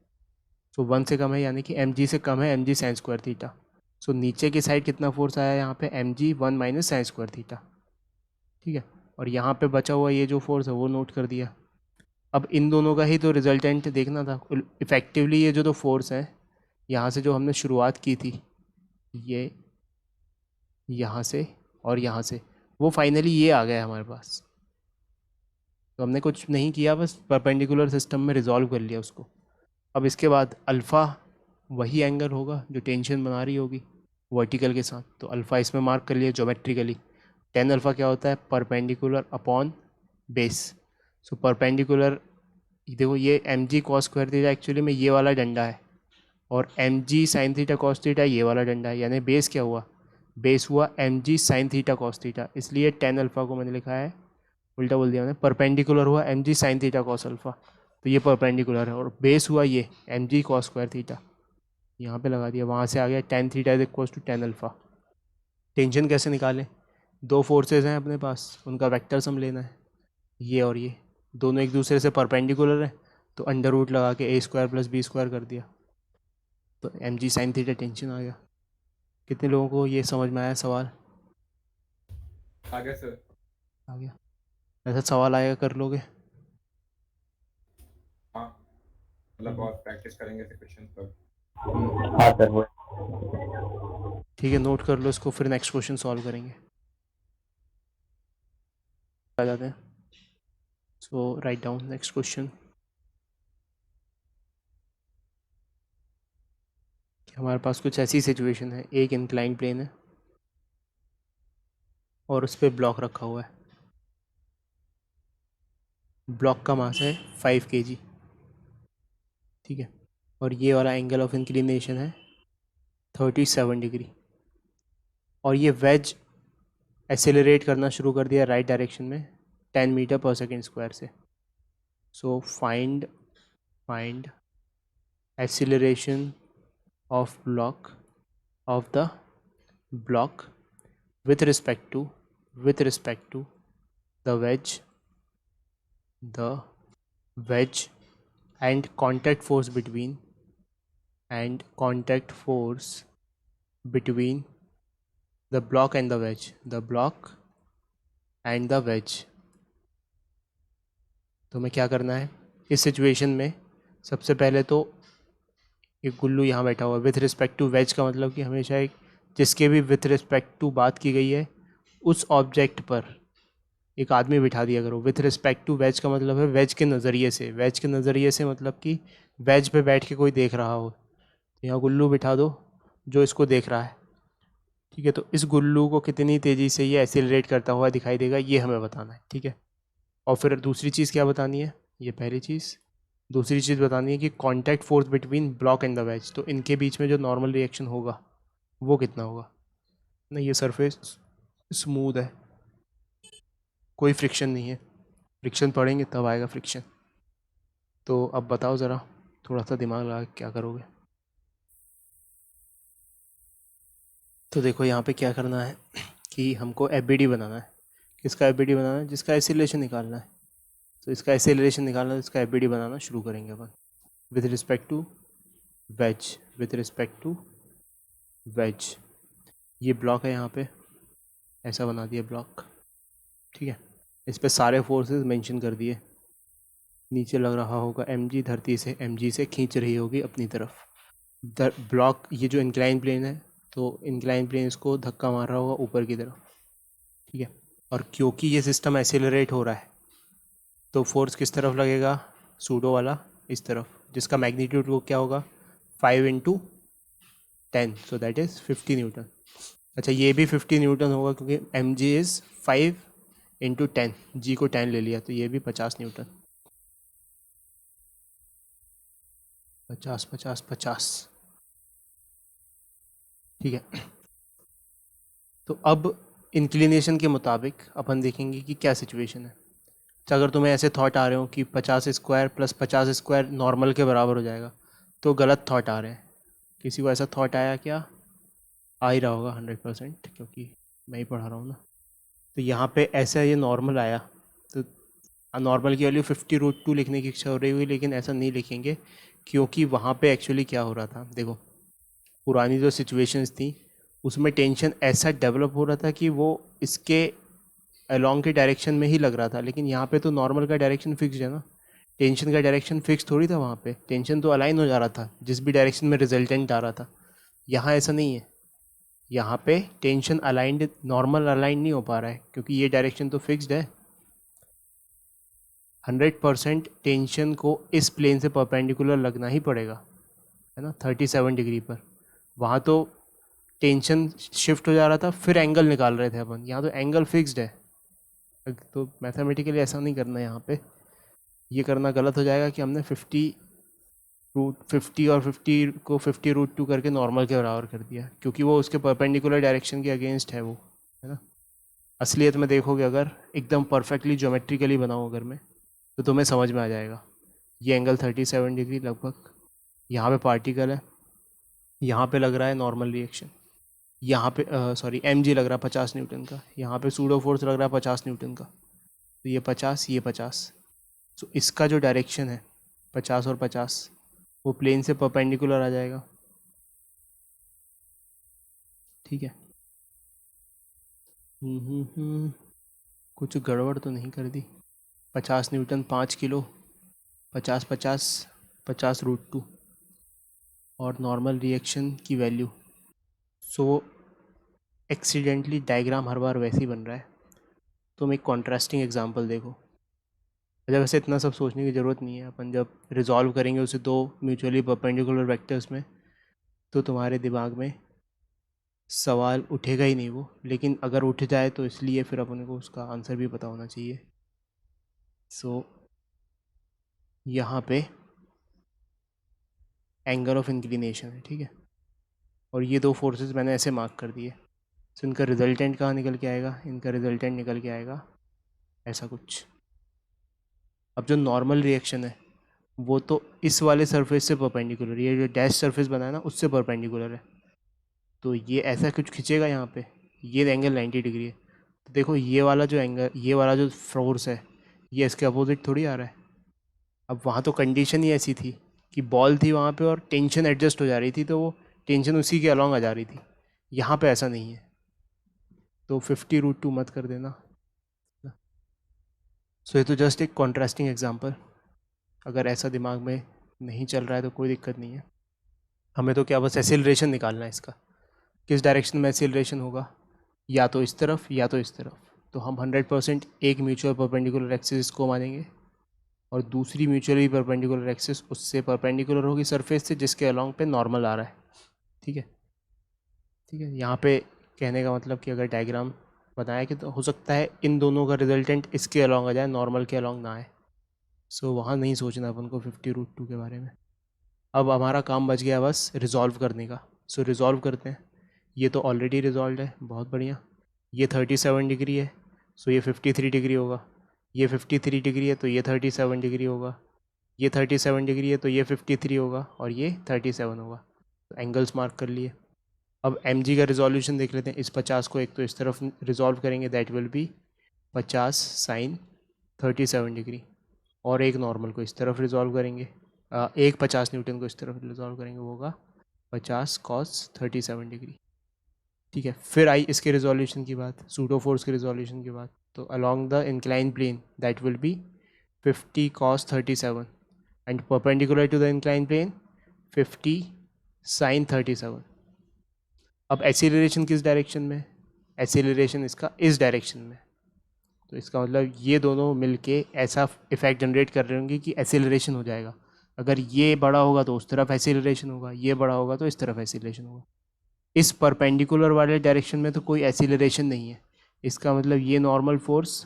सो 1 से कम है यानी कि एम जी से कम है M G sine square theta. So नीचे की साइड कितना फोर्स आया यहाँ पे, M G 1 minus sine square theta, ठीक है। और यहाँ पे बचा हुआ ये जो फोर्स है वो नोट कर दिया। अब इन दोनों का ही तो रिजल्टेंट देखना था। इफ़ेक्टिवली ये जो फोर्स है यहाँ से जो हमने शुरुआत की थी, ये यहाँ से और यहाँ से, वो फाइनली ये आ गया हमारे पास। तो हमने कुछ नहीं किया, बस परपेंडिकुलर सिस्टम में रिजॉल्व कर लिया उसको। अब इसके बाद अल्फ़ा वही एंगल होगा जो टेंशन बना रही होगी वर्टिकल के साथ, तो अल्फ़ा इसमें मार्क कर लिया ज्योमेट्रिकली। टेन अल्फ़ा क्या होता है, perpendicular upon base. So perpendicular, देखो ये M G cos square theta actually में ये वाला डंडा है, और M G sine theta cos theta ये वाला डंडा है, यानी बेस क्या हुआ, बेस हुआ M G sine theta cos theta. इसलिए टेन अल्फ़ा को मैंने लिखा है, उल्टा बोल दिया मैंने, परपेंडिकुलर हुआ M G sine theta cos alpha, तो ये परपेंडिकुलर है, और बेस हुआ ये M G cos square theta, यहाँ पे लगा दिया। वहाँ से आ गया tan theta is equal to tan alpha. Tension कैसे निकालें, दो फोर्सेज हैं अपने पास, उनका वेक्टर सम लेना है, ये और ये दोनों एक दूसरे से परपेंडिकुलर है, तो अंडर रूट लगा के A square plus B square कर दिया, तो M G sine theta tension आ गया। कितने लोगों को ये समझ में आया सवाल? आ गया सर। आ गया? ऐसा सवाल आएगा कर लोगे? हाँ, मतलब और प्रैक्टिस करेंगे ऐसे क्वेश्चन पर। हाँ सर वो ठीक है, नोट कर लो इसको, फिर नेक्स्ट क्वेश्चन सॉल्व करेंगे। आ जाते हैं। सो राइट डाउन नेक्स्ट क्वेश्चन। हमारे पास कुछ ऐसी सिचुएशन है, एक इंक्लाइन प्लेन है और उस पर ब्लॉक रखा हुआ है। ब्लॉक का मास है 5 kg, ठीक है, और ये वाला एंगल ऑफ इंक्लिनेशन है 37 डिग्री, और ये वेज एक्सेलरेट करना शुरू कर दिया राइट डायरेक्शन में 10 मीटर पर सेकेंड स्क्वायर से। So find acceleration of the block with respect to the wedge and contact force between the block and the wedge। तो हमें क्या करना है इस सिचुएशन में? सबसे पहले तो एक गुल्लू यहाँ बैठा हुआ है। विथ रिस्पेक्ट टू वेज का मतलब कि हमेशा एक जिसके भी विथ रिस्पेक्ट टू बात की गई है उस ऑब्जेक्ट पर एक आदमी बिठा दिया करो। विथ रिस्पेक्ट टू वेज का मतलब है वेज के नज़रिए से। वेज के नज़रिए से मतलब कि वेज पे बैठ के कोई देख रहा हो, तो यहाँ गुल्लू बिठा दो जो इसको देख रहा है, ठीक है। तो इस गुल्लू को कितनी तेज़ी से ये एक्सेलरेट करता हुआ दिखाई देगा, ये हमें बताना है, ठीक है। और फिर दूसरी चीज़ क्या बतानी है? ये पहली चीज़। दूसरी चीज़ बतानी है कि contact force between block and the wedge, तो इनके बीच में जो नॉर्मल रिएक्शन होगा वो कितना होगा ना। ये सरफेस स्मूथ है, कोई फ्रिक्शन नहीं है। फ्रिक्शन पड़ेंगे तब आएगा फ्रिक्शन। तो अब बताओ ज़रा, थोड़ा सा दिमाग लगा के क्या करोगे? तो देखो यहाँ पे क्या करना है कि हमको एफबीडी बनाना है। किसका एफबीडी बनाना है? जिसका एक्सेलरेशन निकालना है। तो इसका एक्सेलरेशन निकालना है, तो इसका एफबीडी बनाना शुरू करेंगे अपन। विथ रिस्पेक्ट टू वेज, ये ब्लॉक है यहाँ पे, ऐसा बना दिया ब्लॉक, ठीक है। इस पे सारे फोर्सेस मेंशन कर दिए। नीचे लग रहा होगा mg, धरती से mg से खींच रही होगी अपनी तरफ ब्लॉक। ये जो इंक्लाइन प्लेन है, तो इंक्लाइन प्लेन इसको धक्का मार रहा होगा ऊपर की तरफ, ठीक है। और क्योंकि ये सिस्टम एक्सेलरेट हो रहा है तो फोर्स किस तरफ लगेगा? सूडो वाला इस तरफ, जिसका मैग्नीट्यूड वो क्या होगा? 5 × 10, सो दैट इज़ 50 न्यूटन। अच्छा, ये भी 50 न्यूटन होगा क्योंकि mg इज़ 5 × 10, g को 10 ले लिया, तो ये भी 50 न्यूटन। 50 50 50, ठीक है। तो अब इंक्लिनेशन के मुताबिक अपन देखेंगे कि क्या सिचुएशन है। तो अगर तुम्हें ऐसे थॉट आ रहे हो कि 50 स्क्वायर प्लस 50 स्क्वायर नॉर्मल के बराबर हो जाएगा, तो गलत थॉट आ रहे हैं। किसी को ऐसा थॉट आया क्या? आ ही रहा होगा 100%, क्योंकि मैं ही पढ़ा रहा हूँ ना। तो यहाँ पे ऐसा ये नॉर्मल आया, तो नॉर्मल की वैल्यू 50√2 लिखने की इच्छा हो रही हुई, लेकिन ऐसा नहीं लिखेंगे क्योंकि वहाँ पे एक्चुअली क्या हो रहा था। देखो, पुरानी जो सिचुएशंस थी उसमें टेंशन ऐसा डेवलप हो रहा था कि वो इसके अलॉन्ग के डायरेक्शन में ही लग रहा था, लेकिन यहाँ पे तो नॉर्मल का डायरेक्शन फिक्स है ना। टेंशन का डायरेक्शन फिक्स थोड़ी था, वहाँ पे टेंशन तो अलाइन हो जा रहा था जिस भी डायरेक्शन में रिजल्टेंट आ रहा था। यहाँ ऐसा नहीं है, यहाँ पे टेंशन अलाइंड, नॉर्मल अलाइन नहीं हो पा रहा है क्योंकि ये डायरेक्शन तो फिक्स्ड है। 100% टेंशन को इस प्लेन से परपेंडिकुलर लगना ही पड़ेगा, है ना, 37 डिग्री पर। वहाँ तो टेंशन शिफ्ट हो जा रहा था, फिर एंगल निकाल रहे थे अपन। यहाँ तो एंगल फिक्स्ड है, तो मैथमेटिकली ऐसा नहीं करना है। यहाँ पे ये करना गलत हो जाएगा कि हमने 50 और 50 को 50√2 करके नॉर्मल के बराबर कर दिया, क्योंकि वो उसके परपेंडिकुलर डायरेक्शन के अगेंस्ट है वो, है ना। असलियत में देखोगे, अगर एकदम परफेक्टली ज्योमेट्रिकली बनाओ अगर मैं, तो तुम्हें समझ में आ जाएगा। ये एंगल 37 डिग्री लगभग, यहाँ पे पार्टिकल है, यहाँ पे लग रहा है नॉर्मल रिएक्शन, यहाँ पे सॉरी mg लग रहा है 50 न्यूटन का, यहाँ पे सूडो फोर्स लग रहा है 50 न्यूटन का। तो ये 50, ये 50, तो इसका जो डायरेक्शन है 50 और 50, वो प्लेन से परपेंडिकुलर आ जाएगा। ठीक है। कुछ गड़बड़ तो नहीं कर दी। 50 न्यूटन 5 किलो, 50 50 50√2 और नॉर्मल रिएक्शन की वैल्यू। सो एक्सीडेंटली डायग्राम हर बार वैसे ही बन रहा है। तुम एक कॉन्ट्रास्टिंग एग्जांपल देखो। अच्छा, वैसे इतना सब सोचने की ज़रूरत नहीं है। अपन जब रिजॉल्व करेंगे उसे दो म्यूचुअली परपेंडिकुलर वेक्टर्स में, तो तुम्हारे दिमाग में सवाल उठेगा ही नहीं वो। लेकिन अगर उठ जाए तो इसलिए फिर अपन को उसका आंसर भी पता होना चाहिए। सो यहाँ पे एंगल ऑफ इंक्लिनेशन है, ठीक है। और ये दो फोर्सेस मैंने ऐसे मार्क कर दिए। सो इनका रिजल्टेंट कहाँ निकल के आएगा? इनका रिजल्टेंट निकल के आएगा ऐसा कुछ। अब जो नॉर्मल रिएक्शन है वो तो इस वाले सरफेस से परपेंडिकुलर, ये जो डैश सरफेस बना है ना उससे परपेंडिकुलर है। तो ये ऐसा कुछ खिंचेगा यहाँ पे, ये एंगल 90 डिग्री है। तो देखो ये वाला जो एंगल, ये वाला जो फोर्स है, ये इसके अपोजिट थोड़ी आ रहा है। अब वहाँ तो कंडीशन ही ऐसी थी कि बॉल थी वहाँ पे और टेंशन एडजस्ट हो जा रही थी, तो वो टेंशन उसी के अलॉन्ग आ जा रही थी। यहाँ पे ऐसा नहीं है, तो 50√2 मत कर देना। सो ये तो जस्ट एक कॉन्ट्रास्टिंग एग्जांपल। अगर ऐसा दिमाग में नहीं चल रहा है तो कोई दिक्कत नहीं है। हमें तो क्या बस एक्सीलरेशन निकालना है इसका, किस डायरेक्शन में एक्सीलरेशन होगा, या तो इस तरफ या तो इस तरफ। तो हम 100% एक म्यूचुअल परपेंडिकुलर एक्सिस को मानेंगे और दूसरी म्यूचुअली परपेंडिकुलर एक्सिस उससे परपेंडिकुलर होगी सरफेस से जिसके अलॉन्ग पे नॉर्मल आ रहा है। ठीक है, ठीक है। यहाँ पे कहने का मतलब कि अगर डायग्राम बनाया कि तो हो सकता है इन दोनों का रिजल्टेंट इसके अलॉन्ग आ जाए, नॉर्मल के अलॉन्ग ना आए। सो वहाँ नहीं सोचना अपन को 50√2 के बारे में। अब हमारा काम बच गया बस रिजॉल्व करने का। सो रिजॉल्व करते हैं। ये तो ऑलरेडी रिजॉल्व है, बहुत बढ़िया। ये 37 डिग्री है, सो ये 53 डिग्री होगा। ये 53 डिग्री है तो ये 37 डिग्री होगा। ये 37 डिग्री है तो ये 53 होगा और ये 37 होगा। तो एंगल्स मार्क कर लिए। अब mg का रिजोल्यूशन देख लेते हैं। इस 50 को एक तो इस तरफ रिजॉल्व करेंगे, that will be 50 sine 37 degree, और एक नॉर्मल को इस तरफ रिजॉल्व करेंगे, एक 50 न्यूटन को इस तरफ रिजॉल्व करेंगे, वो होगा 50 कॉस 37 डिग्री। ठीक है, फिर आई इसके रिजोल्यूशन की बात, सूडो फोर्स के रिजोल्यूशन की बात। तो along the incline plane that will be 50 cos 37 and perpendicular to the incline plane 50 sine 37। अब एक्सीलरेशन किस डायरेक्शन में? एक्सीलरेशन इसका इस डायरेक्शन में। तो इसका मतलब ये दोनों मिलके ऐसा इफेक्ट जनरेट कर रहे होंगे कि एक्सीलरेशन हो जाएगा। अगर ये बड़ा होगा तो उस तरफ एक्सीलरेशन होगा, ये बड़ा होगा तो इस तरफ एक्सीलरेशन होगा। इस परपेंडिकुलर वाले डायरेक्शन में तो कोई एक्सीलरेशन नहीं है। इसका मतलब ये नॉर्मल फोर्स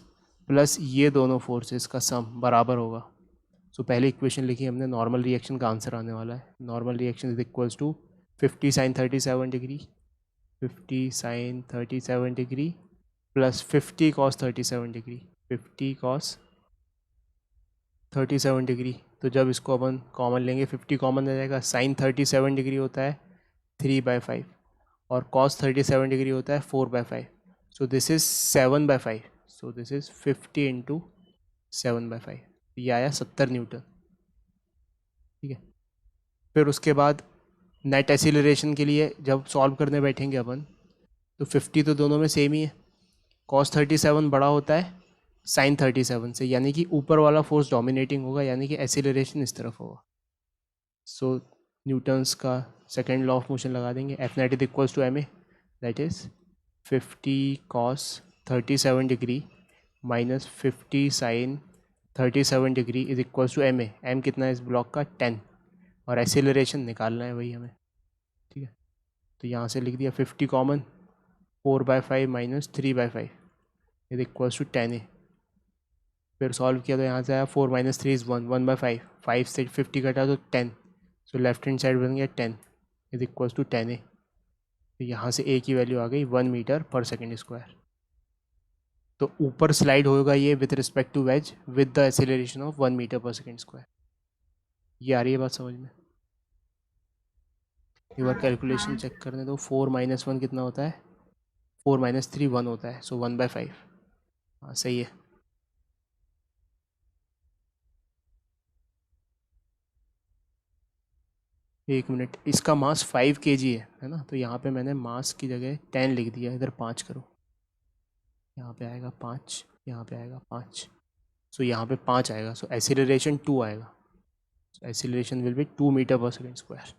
प्लस ये दोनों फोर्सेस का सम बराबर होगा। सो पहले इक्वेशन लिखी हमने, नॉर्मल रिएक्शन का आंसर आने वाला है। Normal reaction is equals to 50 sine 37 degree, 50 sine 37 degree plus 50 cos 37 degree, 50 cos 37 degree. तो जब इसको अपन कॉमन लेंगे 50 कॉमन आ जाएगा। साइन 37 डिग्री होता है 3/5 और कॉस 37 डिग्री होता है 4/5। सो this is 7/5। So this is 50 into 7/5। ये आया 70 न्यूटन। ठीक है, फिर उसके बाद नेट एक्सीलरेशन के लिए जब सॉल्व करने बैठेंगे अपन, तो 50 तो दोनों में सेम ही है। कॉस 37 बड़ा होता है साइन 37 से, यानी कि ऊपर वाला फोर्स डोमिनेटिंग होगा, यानी कि एक्सीलरेशन इस तरफ होगा। सो न्यूटन्स का सेकेंड लॉ ऑफ मोशन लगा देंगे। F net is equals to M A, that is 50 cos 37 degree minus 50 sine 37 degree is equals to M A. M कितना है इस ब्लॉक का? 10, और एक्सीलरेशन निकालना है वही हमें। ठीक है, तो यहाँ से लिख दिया 50 common, 4/5 minus 3/5 is equals to 10 A. फिर सॉल्व किया तो यहाँ से आया 4 माइनस 3 इज़ 1, 1/5, 5 से 50 कटा तो 10। सो लेफ्ट हैंड साइड बन गया 10 इज इक्वल्स टू 10 ए। तो यहाँ से ए की वैल्यू आ गई 1 मीटर पर सेकेंड स्क्वायर। तो ऊपर स्लाइड होगा ये with respect to wedge with the acceleration of 1 meter per second square. ये आ रही है बात समझ में? एक बार कैलकुलेशन चेक करने दो। 4 माइनस 1 कितना होता है? 4 माइनस 3 1 होता है, सो 1/5। हाँ सही है। एक मिनट, इसका मास 5 kg है ना, तो यहाँ पे मैंने मास की जगह 10 लिख दिया, इधर 5 करो, यहाँ पे आएगा 5, यहाँ पे आएगा 5, सो यहाँ पे 5 आएगा, सो एक्सीलरेशन 2 आएगा, सो acceleration will be 2 metre per second square.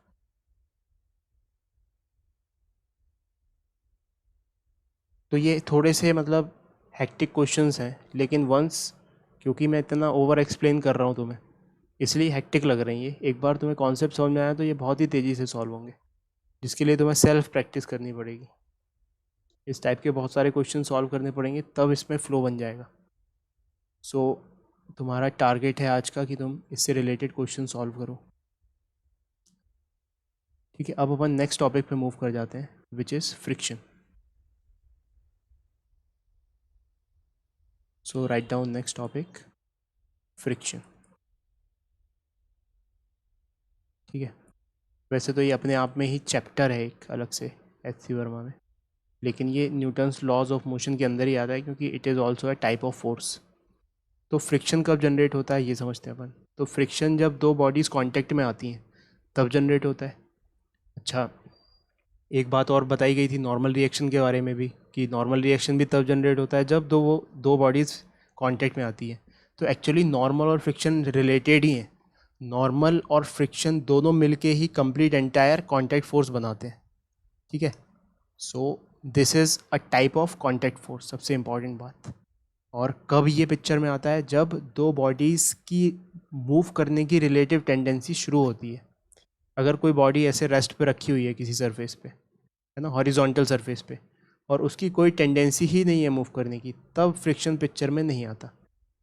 तो ये थोड़े से मतलब हेक्टिक क्वेश्चंस हैं, लेकिन वंस, क्योंकि मैं इतना ओवर एक्सप्लेन कर रहा हूँ तुम्हें, इसलिए हेक्टिक लग रही है। एक बार तुम्हें कॉन्सेप्ट समझ में आया तो ये बहुत ही तेज़ी से सॉल्व होंगे, जिसके लिए तुम्हें सेल्फ प्रैक्टिस करनी पड़ेगी। इस टाइप के बहुत सारे क्वेश्चन सॉल्व करने पड़ेंगे, तब इसमें फ़्लो बन जाएगा। सो तुम्हारा टारगेट है आज का कि तुम इससे रिलेटेड क्वेश्चन सॉल्व करो। ठीक है, अब अपन नेक्स्ट टॉपिक पे मूव कर जाते हैं, which is friction. So write down next topic, friction. ठीक है, वैसे तो ये अपने आप में ही चैप्टर है एक अलग से एच.सी. वर्मा में, लेकिन ये न्यूटन्स लॉज ऑफ मोशन के अंदर ही आता है, क्योंकि it is also a type of force. तो फ्रिक्शन कब जनरेट होता है ये समझते हैं अपन। तो फ्रिक्शन जब दो बॉडीज़ कांटेक्ट में आती हैं तब जनरेट होता है। अच्छा, एक बात और बताई गई थी नॉर्मल रिएक्शन के बारे में भी, कि नॉर्मल रिएक्शन भी तब जनरेट होता है जब दो बॉडीज़ कांटेक्ट में आती हैं। तो एक्चुअली नॉर्मल और फ्रिक्शन रिलेटेड ही हैं। नॉर्मल और फ्रिक्शन दोनों मिलके ही कंप्लीट एंटायर कांटेक्ट फोर्स बनाते हैं। ठीक है, सो this is a type of contact force, सबसे इम्पॉर्टेंट बात। और कब ये पिक्चर में आता है, जब दो बॉडीज़ की मूव करने की रिलेटिव टेंडेंसी शुरू होती है। अगर कोई बॉडी ऐसे रेस्ट पे रखी हुई है किसी सरफेस पे, है ना, हॉरिजॉन्टल सरफेस पे, और उसकी कोई टेंडेंसी ही नहीं है मूव करने की, तब फ्रिक्शन पिक्चर में नहीं आता।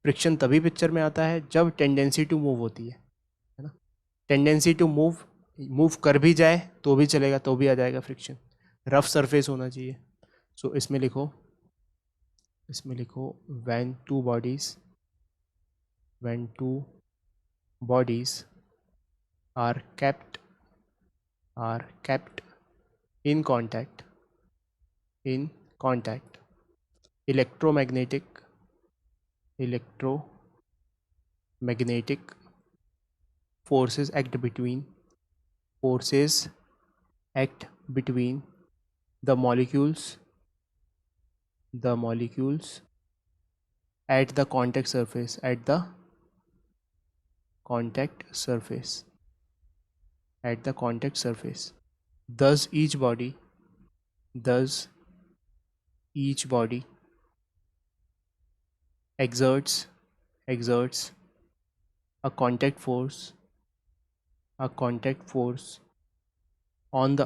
फ्रिक्शन तभी पिक्चर में आता है जब टेंडेंसी टू मूव होती है ना। टेंडेंसी टू मूव कर भी जाए तो भी चलेगा, तो भी आ जाएगा फ्रिक्शन। रफ सरफेस होना चाहिए। सो इसमें लिखो when two bodies are kept in contact, electromagnetic forces act between the molecules at the contact surface, thus each body exerts a contact force on the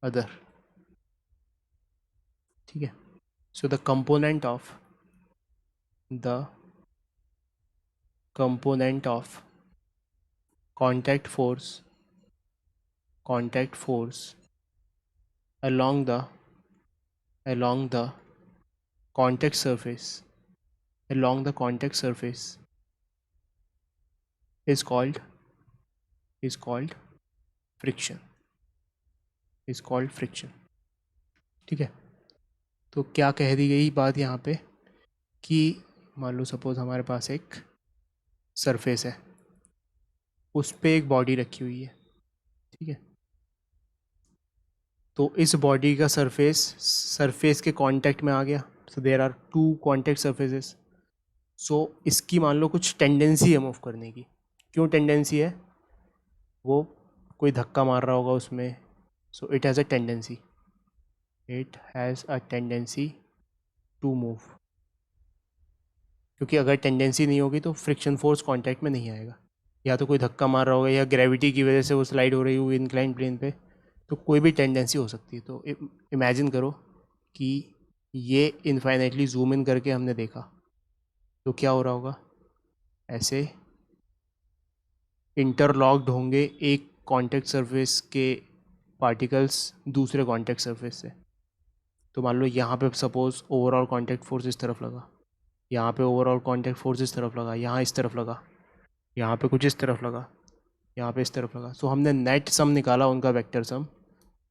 other. ठीक है, so the component of contact force along the contact surface is called friction. ठीक है, तो क्या कह दी गई बात यहाँ पे, कि मान लो सपोज हमारे पास एक सरफेस है, उस पे एक बॉडी रखी हुई है। ठीक है, तो इस बॉडी का सरफेस के कांटेक्ट में आ गया। So there are two contact surfaces. So इसकी मान लो कुछ टेंडेंसी है मूव करने की। क्यों टेंडेंसी है? वो कोई धक्का मार रहा होगा उसमें, so it has a tendency to move. क्योंकि अगर टेंडेंसी नहीं होगी तो फ्रिक्शन फोर्स कांटेक्ट में नहीं आएगा। या तो कोई धक्का मार रहा होगा, या ग्रेविटी की वजह से वो स्लाइड हो रही होगी इंक्लाइन प्लेन पे, तो कोई भी टेंडेंसी हो सकती है। तो इमेजिन करो कि ये इनफाइनाइटली जूम इन करके हमने देखा, तो क्या हो रहा होगा, ऐसे इंटरलॉक्ड होंगे एक कांटेक्ट सरफेस के पार्टिकल्स दूसरे कांटेक्ट सरफेस से। तो मान लो यहाँ पे सपोज ओवरऑल कांटेक्ट फोर्स इस तरफ लगा, यहाँ पे ओवरऑल कांटेक्ट फोर्स इस तरफ लगा, यहाँ इस तरफ लगा, यहाँ पे कुछ इस तरफ लगा, यहाँ पे इस तरफ लगा। सो हमने नेट सम निकाला उनका, वेक्टर सम।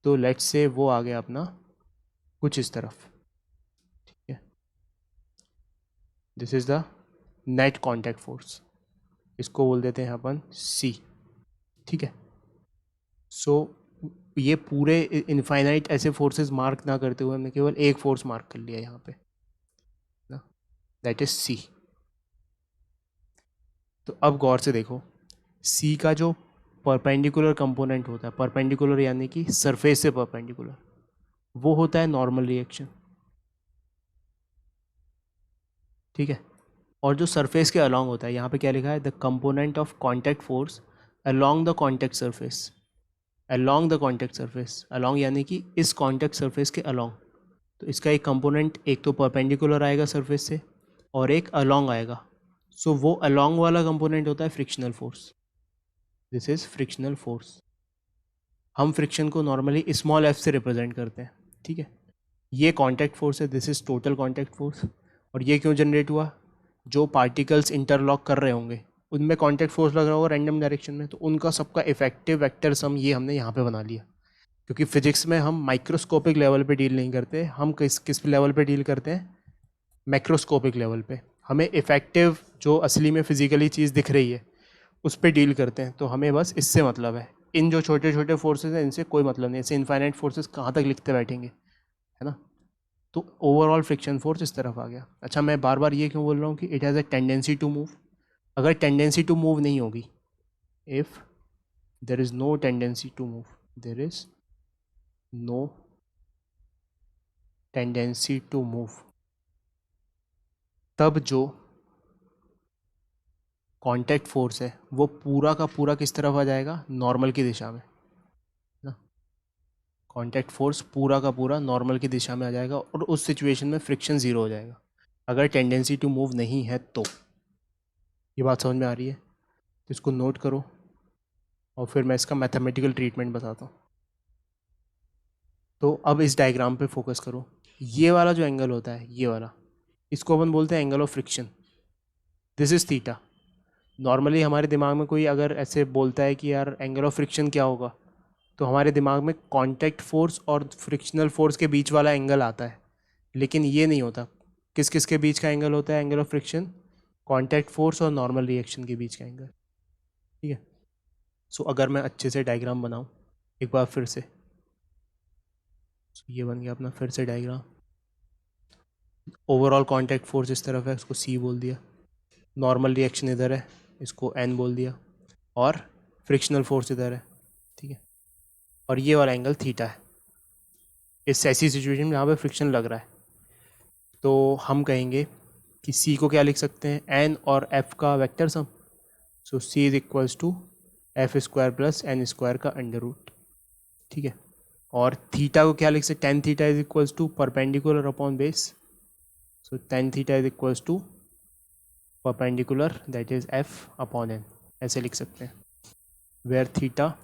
तो लेट्स से वो आ गया अपना कुछ इस तरफ। ठीक है, this is the net contact force, इसको बोल देते हैं अपन C। ठीक है। सो ये पूरे इनफाइनाइट ऐसे फोर्सेस मार्क ना करते हुए हमने केवल एक फोर्स मार्क कर लिया यहाँ पे ना, दैट इज सी। तो अब गौर से देखो, सी का जो परपेंडिकुलर कंपोनेंट होता है, परपेंडिकुलर यानी कि सरफेस से परपेंडिकुलर, वो होता है नॉर्मल रिएक्शन। ठीक है। और जो सरफेस के अलॉन्ग होता है, यहाँ पे क्या लिखा है, the component of contact force along the contact surface, along the contact surface, along यानी कि इस कॉन्टैक्ट सरफेस के अलॉन्ग। तो इसका एक कंपोनेंट एक तो परपेंडिकुलर आएगा सरफेस से और एक अलॉन्ग आएगा। सो वो अलॉन्ग वाला कंपोनेंट होता है frictional force. This is frictional force. हम फ्रिक्शन को नॉर्मली स्मॉल एफ से रिप्रेजेंट करते हैं। ठीक है। ये कॉन्टैक्ट फोर्स है, this is total contact force. और ये क्यों जनरेट हुआ, जो पार्टिकल्स इंटरलॉक कर रहे होंगे उनमें कॉन्टैक्ट फोर्स लग रहा होगा रैंडम डायरेक्शन में, तो उनका सबका इफेक्टिव वेक्टर सम ये हमने यहाँ पे बना लिया। क्योंकि फिजिक्स में हम माइक्रोस्कोपिक लेवल पे डील नहीं करते, हम किस लेवल पे डील करते हैं, मैक्रोस्कोपिक लेवल पे। हमें इफेक्टिव जो असली में फिजिकली चीज़ दिख रही है उस पर डील करते हैं। तो हमें बस इससे मतलब है, इन जो छोटे छोटे फोर्सेज हैं इनसे कोई मतलब नहीं। ऐसे इनफाइनाइट फोर्सेज कहाँ तक लिखते बैठेंगे, है ना। तो ओवरऑल फ्रिक्शन फोर्स इस तरफ आ गया। अच्छा, मैं बार बार ये क्यों बोल रहा हूँ कि it has a tendency to move. अगर टेंडेंसी टू मूव नहीं होगी, if there is no tendency to move, there is no tendency to move, तब जो कांटेक्ट फोर्स है वो पूरा का पूरा किस तरफ आ जाएगा, नॉर्मल की दिशा में ना। कांटेक्ट फोर्स पूरा का पूरा नॉर्मल की दिशा में आ जाएगा और उस सिचुएशन में फ्रिक्शन ज़ीरो हो जाएगा। अगर टेंडेंसी टू मूव नहीं है तो। ये बात समझ में आ रही है, तो इसको नोट करो और फिर मैं इसका मैथमेटिकल ट्रीटमेंट बताता हूँ। तो अब इस डायग्राम पे फोकस करो। ये वाला जो एंगल होता है, ये वाला, इसको अपन बोलते हैं angle of friction. This is theta. Normally हमारे दिमाग में कोई अगर ऐसे बोलता है कि यार एंगल ऑफ फ्रिक्शन क्या होगा, तो हमारे दिमाग में कांटेक्ट फोर्स और फ्रिक्शनल फोर्स के बीच वाला एंगल आता है। लेकिन ये नहीं होता। किस किस के बीच का एंगल होता है angle of friction, contact force और नॉर्मल रिएक्शन के बीच का एंगल। ठीक है। सो अगर मैं अच्छे से डायग्राम बनाऊँ एक बार फिर से, ये बन गया अपना फिर से डायग्राम। ओवरऑल कांटेक्ट फोर्स इस तरफ है, उसको सी बोल दिया। नॉर्मल रिएक्शन इधर है, इसको एन बोल दिया। और फ्रिक्शनल फोर्स इधर है। ठीक है। और ये वाला एंगल थीटा है इस ऐसी सिचुएशन में जहाँ पे फ्रिक्शन लग रहा है। तो हम कहेंगे कि सी को क्या लिख सकते हैं, एन और एफ का vector sum. So C is equals to F square plus N square का अंडर रूट। ठीक है। और थीटा को क्या लिख सकते, tan theta is equals to perpendicular upon base. So tan theta is equals to perpendicular, that is F upon N, ऐसे लिख सकते हैं। Where theta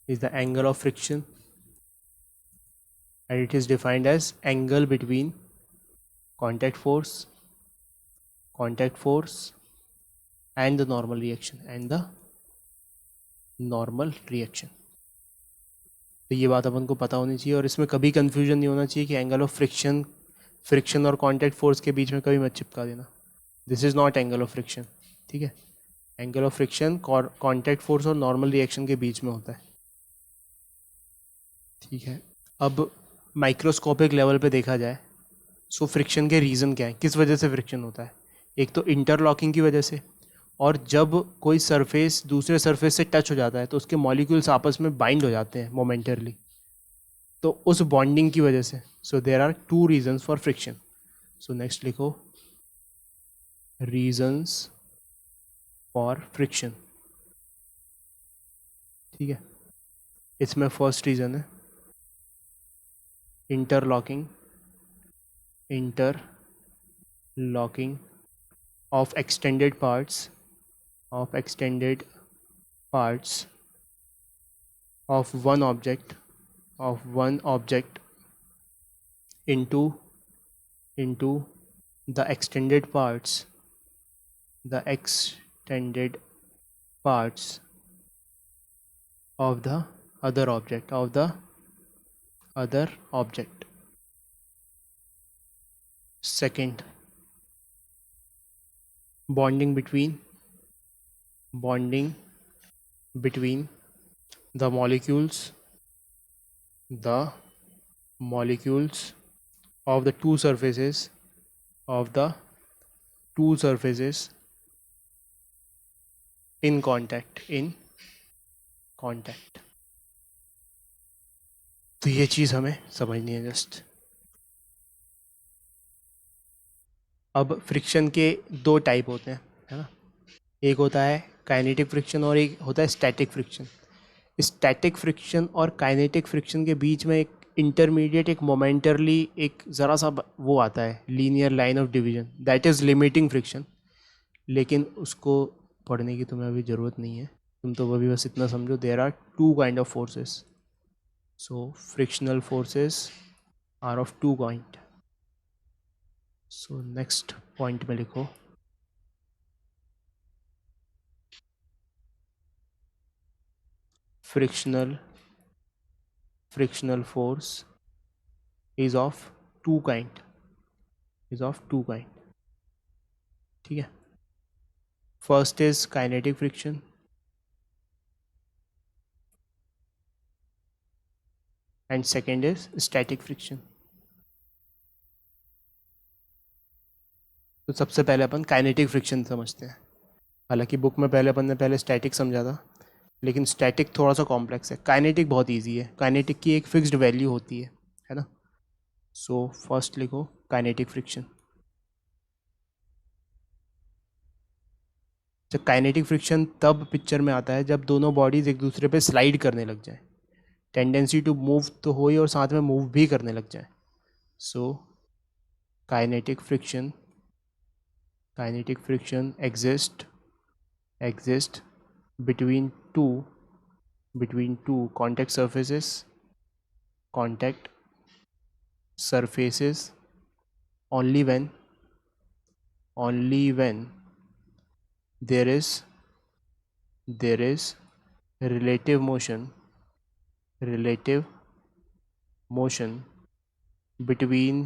is the angle of friction and it is defined as angle between contact force and the normal reaction. तो ये बात अपन को पता होनी चाहिए और इसमें कभी कंफ्यूजन नहीं होना चाहिए कि एंगल ऑफ फ्रिक्शन और कांटेक्ट फोर्स के बीच में कभी मत चिपका देना। This is naught angle of friction. ठीक है। Angle of friction contact force और नॉर्मल रिएक्शन के बीच में होता है। ठीक है। अब माइक्रोस्कोपिक लेवल पे देखा जाए, सो फ्रिक्शन के रीज़न क्या है, किस वजह से फ्रिक्शन होता है। एक तो इंटरलॉकिंग की वजह से, और जब कोई सरफेस दूसरे सरफेस से टच हो जाता है तो उसके मॉलिक्यूल्स आपस में बाइंड हो जाते हैं मोमेंटरली, तो उस बॉन्डिंग की वजह से। So there are two reasons for friction. So next लिखो, रीजंस फॉर फ्रिक्शन। ठीक है। इसमें फर्स्ट रीज़न है interlocking of extended parts of one object into the extended parts of the other object. Second, bonding between the molecules of the two surfaces in contact. तो ये चीज़ हमें समझनी है just. अब फ्रिक्शन के दो टाइप होते हैं, है ना. एक होता है काइनेटिक फ्रिक्शन और एक होता है स्टैटिक फ्रिक्शन. स्टैटिक फ्रिक्शन और काइनेटिक फ्रिक्शन के बीच में एक इंटरमीडिएट, एक मोमेंटरली, एक ज़रा सा वो आता है, linear line of division, that is limiting friction. लेकिन उसको पढ़ने की तुम्हें अभी ज़रूरत नहीं है. तुम तो अभी बस इतना समझो, there are two kind of forces. So frictional forces are of two kind. So next point में लिखो, frictional force is of two kind. ठीक है. First is kinetic friction and second is static friction. तो सबसे पहले अपन kinetic friction समझते हैं. हालांकि बुक में पहले अपन ने पहले स्टैटिक समझा था, लेकिन स्टैटिक थोड़ा सा कॉम्प्लेक्स है. काइनेटिक बहुत इजी है. काइनेटिक की एक फिक्स्ड वैल्यू होती है ना. सो फर्स्ट लिखो काइनेटिक फ्रिक्शन. जब काइनेटिक फ्रिक्शन तब पिक्चर में आता है जब दोनों बॉडीज एक दूसरे पे स्लाइड करने लग जाए. टेंडेंसी टू मूव तो हो ही और साथ में मूव भी करने लग जाए. So kinetic friction exist between two contact surfaces only when there is relative motion between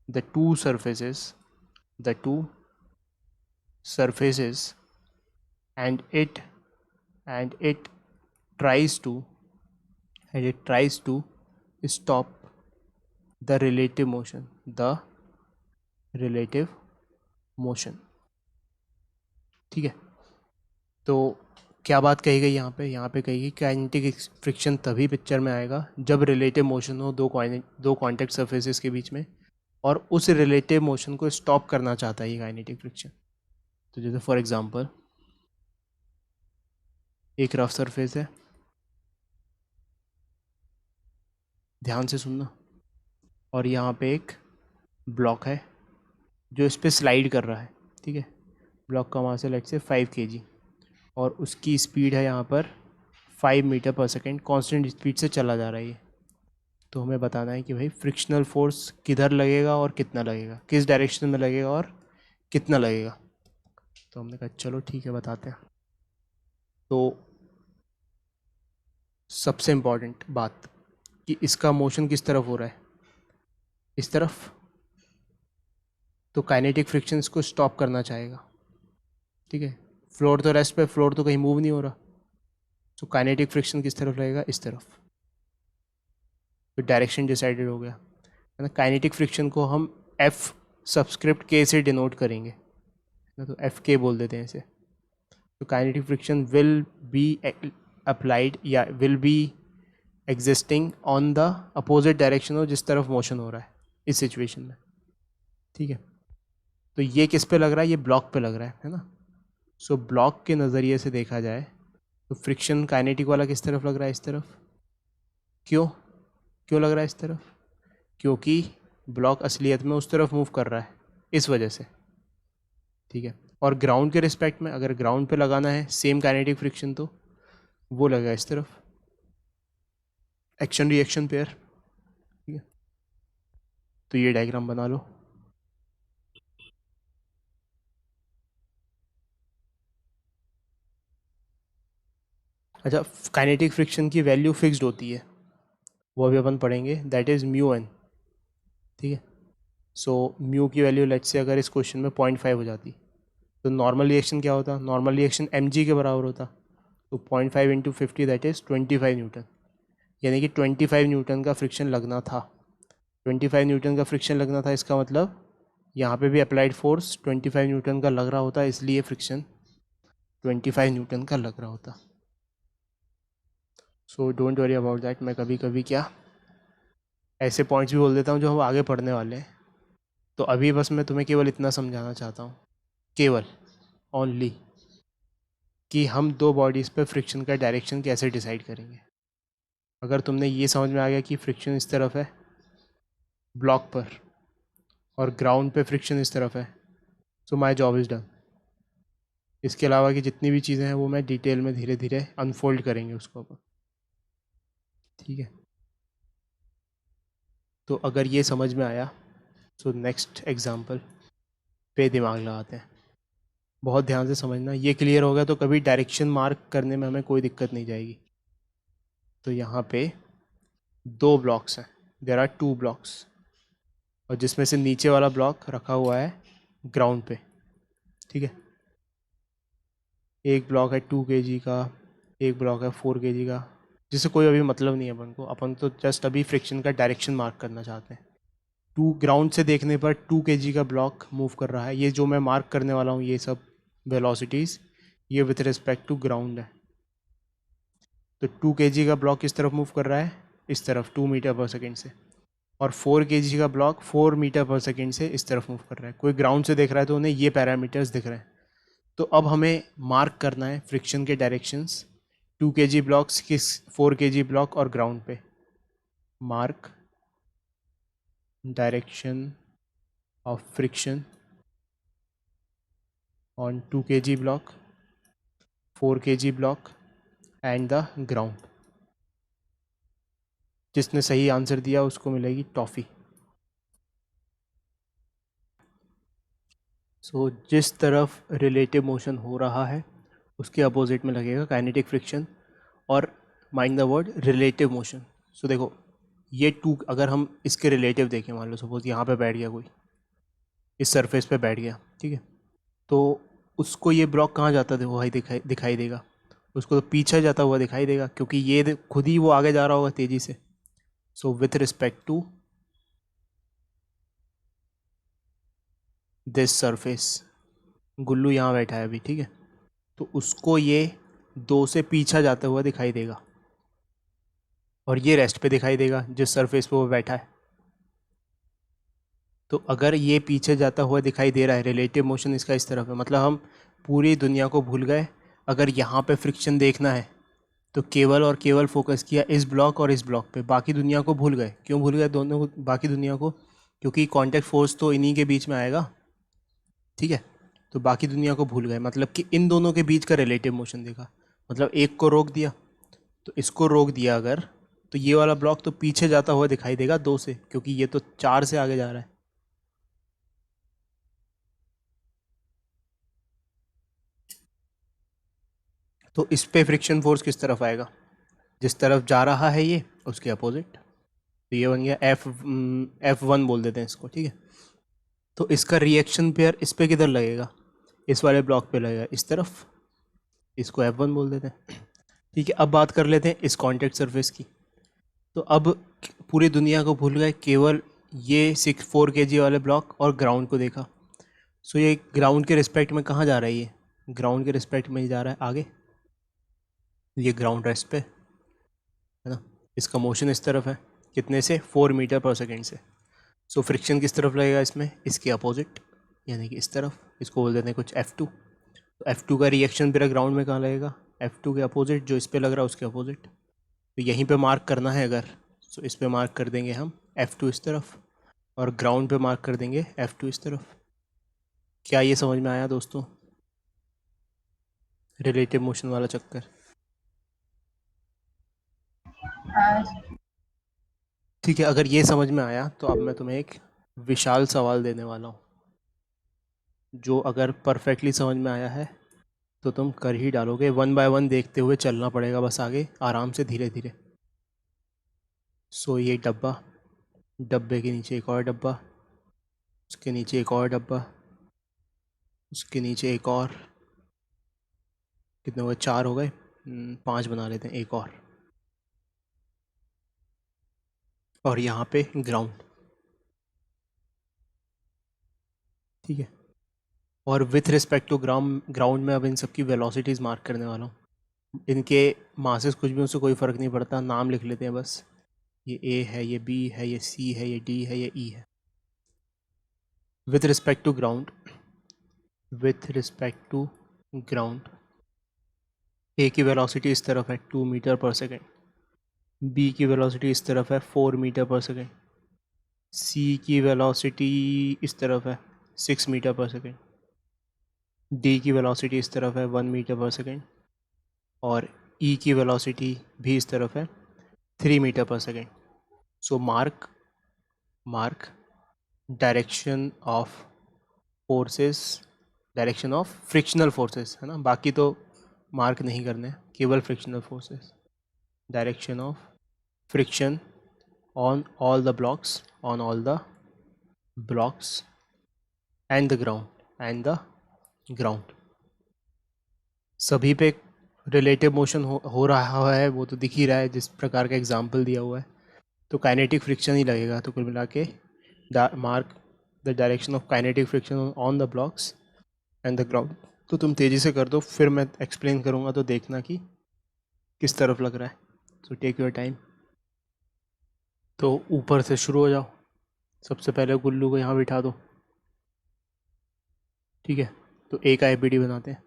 the two surfaces and it tries to stop the relative motion. ठीक है. तो क्या बात कही गई यहाँ पे कही गई काइनेटिक फ्रिक्शन तभी पिक्चर में आएगा जब रिलेटिव मोशन हो दो कॉन्टैक्ट सरफेसेस के बीच में, और उस रिलेटिव मोशन को स्टॉप करना चाहता है ये काइनेटिक फ्रिक्शन. तो जैसे फॉर एग्जांपल एक रफ सरफेस है, ध्यान से सुनना, और यहाँ पे एक ब्लॉक है जो इस पर स्लाइड कर रहा है. ठीक है. ब्लॉक का मास है लेट्स से 5 kg और उसकी स्पीड है यहाँ पर 5 metre per second. Constant speed से चला जा रहा है ये. तो हमें बताना है कि भाई फ्रिक्शनल फोर्स किधर लगेगा और कितना लगेगा, किस डायरेक्शन में लगेगा और कितना लगेगा. तो हमने कहा चलो ठीक है बताते हैं. तो सबसे इम्पॉर्टेंट बात कि इसका मोशन किस तरफ हो रहा है, इस तरफ. तो काइनेटिक फ्रिक्शन इसको स्टॉप करना चाहेगा. ठीक है. फ्लोर तो रेस्ट पे, फ्लोर तो कहीं मूव नहीं हो रहा. तो काइनेटिक फ्रिक्शन किस तरफ लगेगा, इस तरफ. तो डायरेक्शन डिसाइडेड हो गया है ना. काइनेटिक फ्रिक्शन को हम एफ सबस्क्रिप्ट के से डिनोट करेंगे ना, तो एफ के बोल देते हैं इसे. तो kinetic friction will be applied या will be existing on the opposite direction हो जिस तरफ मोशन हो रहा है इस सिचुएशन में. ठीक है. तो ये किस पे लग रहा है, ये ब्लॉक पे लग रहा है ना. सो ब्लॉक के नज़रिए से देखा जाए तो फ्रिक्शन काइनेटिक वाला किस तरफ लग रहा है, इस तरफ. क्यों लग रहा है इस तरफ, क्योंकि ब्लॉक असलियत में उस तरफ मूव कर रहा है, इस वजह से. ठीक है. और ग्राउंड के रिस्पेक्ट में अगर ग्राउंड पे लगाना है सेम काइनेटिक फ्रिक्शन तो वो लगेगा इस तरफ, एक्शन रिएक्शन पेयर. ठीक है. तो ये डायग्राम बना लो. अच्छा, काइनेटिक फ्रिक्शन की वैल्यू फिक्स्ड होती है, वो अभी अपन पढ़ेंगे, दैट इज़ म्यू एन. ठीक है. सो म्यू की वैल्यू लेट्स से अगर इस क्वेश्चन में 0.5 हो जाती तो नॉर्मल रिएक्शन क्या होता, नॉर्मल रिएक्शन mg के बराबर होता. तो 0.5 इंटू 50 दैट इज़ 25 न्यूटन, यानी कि 25 न्यूटन का फ्रिक्शन लगना था। 25 न्यूटन का फ्रिक्शन लगना था, इसका मतलब यहाँ पे भी अप्लाइड फोर्स 25 न्यूटन का लग रहा होता, इसलिए फ्रिक्शन 25 न्यूटन का लग रहा होता। So don't worry about that. मैं कभी कभी क्या ऐसे पॉइंट्स भी बोल देता हूँ जो हम आगे पढ़ने वाले हैं। तो अभी बस मैं तुम्हें केवल इतना समझाना चाहता हूँ, केवल ओनली, कि हम दो बॉडीज़ पे फ्रिक्शन का डायरेक्शन कैसे डिसाइड करेंगे। अगर तुमने ये समझ में आ गया कि फ्रिक्शन इस तरफ है ब्लॉक पर और ग्राउंड पे फ्रिक्शन इस तरफ है, सो माई जॉब इज़ डन। इसके अलावा की जितनी भी चीज़ें हैं वो मैं डिटेल में धीरे धीरे अनफोल्ड करेंगे उसको अपन, ठीक है। तो अगर ये समझ में आया सो नेक्स्ट एग्जांपल पे दिमाग लगाते हैं। बहुत ध्यान से समझना, ये क्लियर हो गया तो कभी डायरेक्शन मार्क करने में हमें कोई दिक्कत नहीं जाएगी। तो यहाँ पे दो ब्लॉक्स हैं, देयर आर 2 ब्लॉक्स, और जिसमें से नीचे वाला ब्लॉक रखा हुआ है ग्राउंड पे, ठीक है। एक ब्लॉक है 2 kg का, एक ब्लॉक है 4 kg का, जिससे कोई अभी मतलब नहीं है अपन को। अपन तो जस्ट अभी फ्रिक्शन का डायरेक्शन मार्क करना चाहते हैं। 2 ग्राउंड से देखने पर 2 kg का ब्लॉक मूव कर रहा है। ये जो मैं मार्क करने वाला हूँ ये सब वेलोसिटीज़, ये विथ रिस्पेक्ट टू ग्राउंड है। तो 2 kg का ब्लॉक किस तरफ मूव कर रहा है, इस तरफ 2 मीटर पर सेकेंड से, और 4 kg का ब्लॉक 4 मीटर पर सेकेंड से इस तरफ मूव कर रहा है। कोई ग्राउंड से देख रहा है तो उन्हें ये पैरामीटर्स दिख रहे हैं। तो अब हमें मार्क करना है फ्रिक्शन के डायरेक्शंस 2 kg ब्लॉक्स किस 4 kg ब्लॉक और ग्राउंड पे। Mark direction of friction on 2 kg block, 4 kg block and the ground. जिसने सही आंसर दिया उसको मिलेगी टॉफ़ी। सो जिस तरफ रिलेटिव मोशन हो रहा है उसके अपोजिट में लगेगा काइनेटिक फ्रिक्शन, और mind the word relative motion. So देखो ये 2, अगर हम इसके रिलेटिव देखें, मान लो सपोज यहाँ पे बैठ गया कोई, इस सरफेस पे बैठ गया, ठीक है, तो उसको ये ब्लॉक कहाँ जाता है वो दिखाई देगा, उसको तो पीछे जाता हुआ दिखाई देगा, क्योंकि ये खुद ही वो आगे जा रहा होगा तेज़ी से। So with respect to this surface, Gullu यहाँ बैठा है अभी, ठीक है, तो उसको ये 2 से पीछा जाता हुआ दिखाई देगा, और ये रेस्ट पे दिखाई देगा जिस सरफेस पे वो बैठा है। तो अगर ये पीछे जाता हुआ दिखाई दे रहा है, रिलेटिव मोशन इसका इस तरफ है, मतलब हम पूरी दुनिया को भूल गए। अगर यहाँ पे फ्रिक्शन देखना है तो केवल और केवल फोकस किया इस ब्लॉक और इस ब्लॉक पे, बाकी दुनिया को भूल गए। क्यों भूल गए दोनों को, बाकी दुनिया को? क्योंकि कांटेक्ट फोर्स तो इन्हीं के बीच में आएगा, ठीक है। तो बाकी दुनिया को भूल गए, मतलब कि इन दोनों के बीच का रिलेटिव मोशन देखा, मतलब एक को रोक दिया। तो इसको रोक दिया अगर, तो ये वाला ब्लॉक तो पीछे जाता हुआ दिखाई देगा 2 से, क्योंकि ये तो 4 से आगे जा रहा है। तो इस पे फ्रिक्शन फोर्स किस तरफ आएगा, जिस तरफ जा रहा है ये उसके अपोजिट। तो ये बन गया F1 बोल देते हैं इसको, ठीक है। तो इसका रिएक्शन पेयर इस पे किधर लगेगा, इस वाले ब्लॉक पे लगेगा, इस तरफ, इसको F1 बोल देते हैं, ठीक है। अब बात कर लेते हैं इस कॉन्टैक्ट सरफेस की। तो अब पूरी दुनिया को भूल गए, केवल ये 4 kg वाले ब्लॉक और ग्राउंड को देखा। सो ये ग्राउंड के रिस्पेक्ट में कहाँ जा रहा है, ये ग्राउंड के रिस्पेक्ट में ही जा रहा है आगे, ये ग्राउंड रेस्ट पे है ना। इसका मोशन इस तरफ है, कितने से, 4 मीटर पर सेकेंड से। सो फ्रिक्शन किस तरफ लगेगा इसमें, इसके अपोजिट, यानी कि इस तरफ। इसको बोल देते हैं कुछ F2। तो F2 का रिएक्शन फिर ग्राउंड में कहाँ लगेगा, F2 के अपोजिट, जो इस पे लग रहा है उसके अपोजिट। तो यहीं पे मार्क करना है अगर, सो इस पे मार्क कर देंगे हम F2 इस तरफ, और ग्राउंड पे मार्क कर देंगे F2 इस तरफ। क्या ये समझ में आया दोस्तों, रिलेटिव मोशन वाला चक्कर? ठीक है, अगर ये समझ में आया तो अब मैं तुम्हें एक विशाल सवाल देने वाला हूँ, जो अगर परफेक्टली समझ में आया है तो तुम कर ही डालोगे। 1 बाय 1 देखते हुए चलना पड़ेगा बस आगे, आराम से, धीरे धीरे। सो ये डब्बा, डब्बे के नीचे एक और डब्बा, उसके नीचे एक और डब्बा, उसके नीचे एक और, कितने हो गए, 4 हो गए। 5 बना लेते हैं एक और यहाँ पे ग्राउंड, ठीक है। और विथ रिस्पेक्ट टू ग्राउंड में अब इन सबकी वेलोसिटीज़ मार्क करने वाला हूँ। इनके मासेस कुछ भी, उनसे कोई फ़र्क नहीं पड़ता, नाम लिख लेते हैं बस। ये ए है, ये बी है, ये सी है, ये डी है, ये ई है। With respect to ground, with respect to ground A की वेलोसिटी इस तरफ है 2 मीटर पर सेकेंड, बी की वेलोसिटी इस तरफ है 4 मीटर पर सेकेंड, सी की वेलोसिटी इस तरफ है 6 मीटर पर सेकेंड, डी की वेलोसिटी इस तरफ है 1 मीटर पर सेकेंड, और ई की वेलोसिटी भी इस तरफ है 3 metre per second. So mark direction of forces, direction of frictional forces, है ना, बाकी तो मार्क नहीं करने, केवल frictional forces. Direction of friction on all the blocks and the ground सभी पे रिलेटिव मोशन हो रहा है, वो तो दिख ही रहा है जिस प्रकार का एग्जाम्पल दिया हुआ है, तो काइनेटिक फ्रिक्शन ही लगेगा। तो कुल मिला के mark the direction of kinetic friction on the blocks and the ground. तो तुम तेज़ी से कर दो, फिर मैं एक्सप्लेन करूँगा तो देखना कि किस तरफ लग रहा है। So take your time. तो ऊपर से शुरू हो जाओ। सबसे पहले गुल्लू को यहाँ बिठा दो, ठीक है। तो ए का एफ बनाते हैं।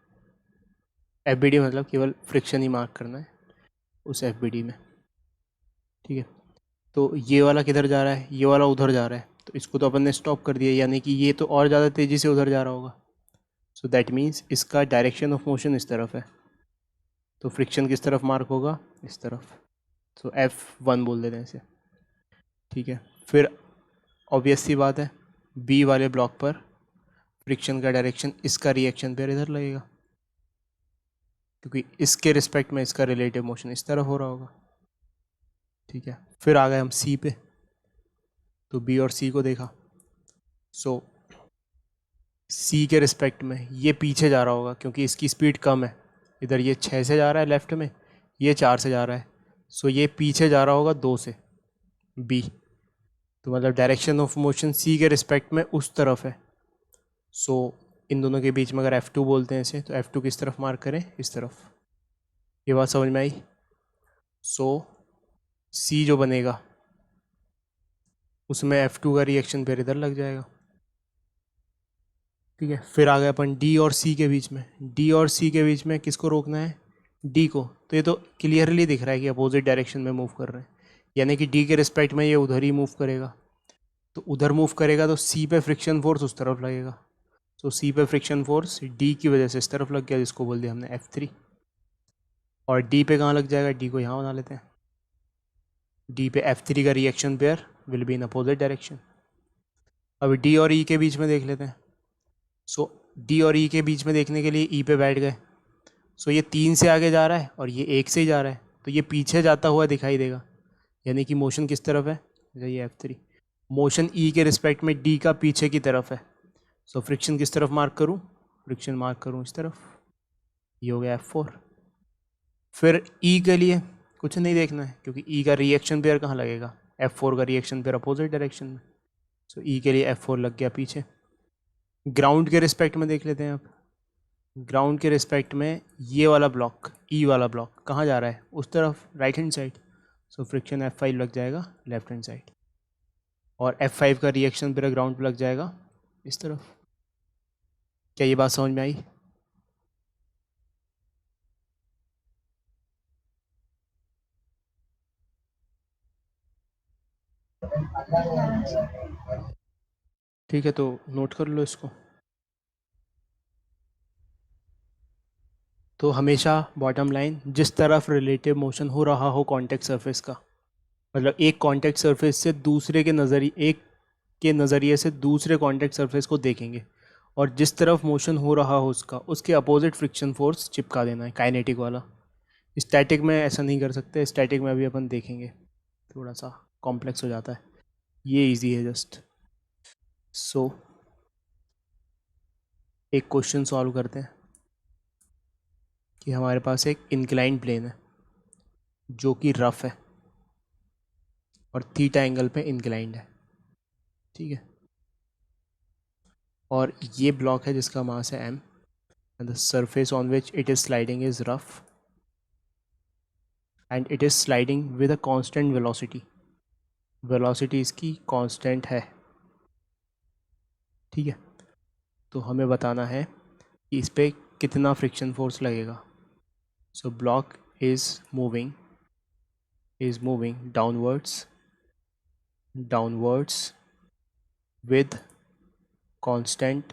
एफ मतलब केवल फ्रिक्शन ही मार्क करना है उस एफ में, ठीक है। तो ये वाला किधर जा रहा है, ये वाला उधर जा रहा है, तो इसको तो अपन ने स्टॉप कर दिया, यानी कि ये तो और ज़्यादा तेज़ी से उधर जा रहा होगा। सो दैट मीन्स इसका डायरेक्शन ऑफ मोशन इस तरफ है, तो फ्रिक्शन किस तरफ मार्क होगा, इस तरफ। सो F1 बोल देते हैं इसे, ठीक है। फिर ऑब्वियस सी बात है, बी वाले ब्लॉक पर फ्रिक्शन का डायरेक्शन इसका रिएक्शन पेयर इधर लगेगा, क्योंकि इसके रिस्पेक्ट में इसका रिलेटिव मोशन इस तरफ हो रहा होगा, ठीक है। फिर आ गए हम सी पे, तो बी और सी को देखा। सो सी के रिस्पेक्ट में ये पीछे जा रहा होगा, क्योंकि इसकी स्पीड कम है। इधर ये 6 से जा रहा है लेफ्ट में, ये 4 से जा रहा है, सो ये पीछे जा रहा होगा 2 से, बी। तो मतलब डायरेक्शन ऑफ मोशन सी के रिस्पेक्ट में उस तरफ है। सो इन दोनों के बीच में अगर F2 बोलते हैं इसे, तो F2 किस तरफ मार्क करें, इस तरफ। ये बात समझ में आई। सो C जो बनेगा उसमें F2 का रिएक्शन फिर इधर लग जाएगा, ठीक है। फिर आ गए अपन D और C के बीच में। D और C के बीच में किसको रोकना है, D को। तो ये तो क्लियरली दिख रहा है कि अपोजिट डायरेक्शन में मूव कर रहे हैं, यानी कि D के रिस्पेक्ट में ये उधर ही मूव करेगा। तो उधर मूव करेगा तो C पे फ्रिक्शन फोर्स उस तरफ लगेगा। तो सी पे फ्रिक्शन फोर्स डी की वजह से इस तरफ लग गया, जिसको बोल दिया हमने F3। और डी पे कहाँ लग जाएगा, डी को यहाँ बना लेते हैं। डी पे F3 का reaction pair will be in opposite direction. अब डी और ई के बीच में देख लेते हैं। सो डी और ई के बीच में देखने के लिए ई पे बैठ गए। सो ये 3 से आगे जा रहा है और ये 1 से ही जा रहा है, तो ये पीछे जाता हुआ दिखाई देगा, यानी कि मोशन किस तरफ है, ये F3। मोशन ई के रिस्पेक्ट में डी का पीछे की तरफ है। सो फ्रिक्शन किस तरफ मार्क करूं, फ्रिक्शन मार्क करूं इस तरफ। ये हो गया F4। फिर ई के लिए कुछ नहीं देखना है, क्योंकि ई का रिएक्शन पेयर कहाँ लगेगा, F4 का रिएक्शन पेयर अपोजिट डायरेक्शन में। सो ई के लिए F4 लग गया पीछे। ग्राउंड के रिस्पेक्ट में देख लेते हैं अब। ग्राउंड के रिस्पेक्ट में ये वाला ब्लॉक, ई वाला ब्लॉक कहाँ जा रहा है, उस तरफ, right hand side. So friction F5 लग जाएगा लेफ्ट हैंड साइड, और F5 का रिएक्शन पेयर ग्राउंड पर लग जाएगा इस तरफ। क्या ये बात समझ में आई? ठीक है, तो नोट कर लो इसको। तो हमेशा बॉटम लाइन, जिस तरफ रिलेटिव मोशन हो रहा हो कांटेक्ट सरफेस का, मतलब एक कांटेक्ट सरफेस से दूसरे के नज़रिए से दूसरे कांटेक्ट सरफेस को देखेंगे, और जिस तरफ मोशन हो रहा हो उसके अपोजिट फ्रिक्शन फोर्स चिपका देना है, काइनेटिक वाला। स्टैटिक में ऐसा नहीं कर सकते, स्टैटिक में अभी अपन देखेंगे, थोड़ा सा कॉम्प्लेक्स हो जाता है, ये इजी है जस्ट। सो एक क्वेश्चन सॉल्व करते हैं। कि हमारे पास एक इंक्लाइंड प्लेन है जो कि रफ है और थीटा एंगल पे इंक्लाइंड है, ठीक है। और ये ब्लॉक है जिसका मास है m and the surface on which it is sliding is rough and it is sliding with a constant velocity. Velocity इसकी कांस्टेंट है, ठीक है। तो हमें बताना है कि इस पर कितना फ्रिक्शन फोर्स लगेगा। So block is moving downwards with constant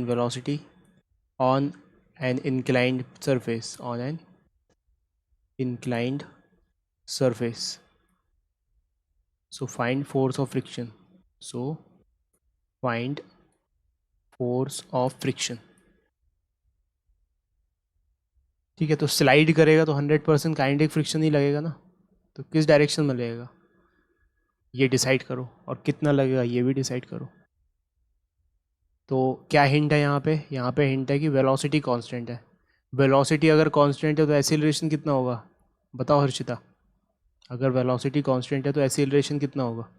velocity on an inclined surface. So find force of friction. ठीक है। तो स्लाइड करेगा तो 100% काइनेटिक फ्रिक्शन ही लगेगा ना, तो किस डायरेक्शन में लगेगा ये डिसाइड करो, और कितना लगेगा ये भी डिसाइड करो। तो क्या हिंट है यहाँ पे हिंट है कि वेलोसिटी कांस्टेंट है। वेलोसिटी अगर कांस्टेंट है तो एक्सीलरेशन कितना होगा, बताओ हर्षिता। अगर वेलोसिटी कांस्टेंट है तो एक्सीलरेशन कितना होगा?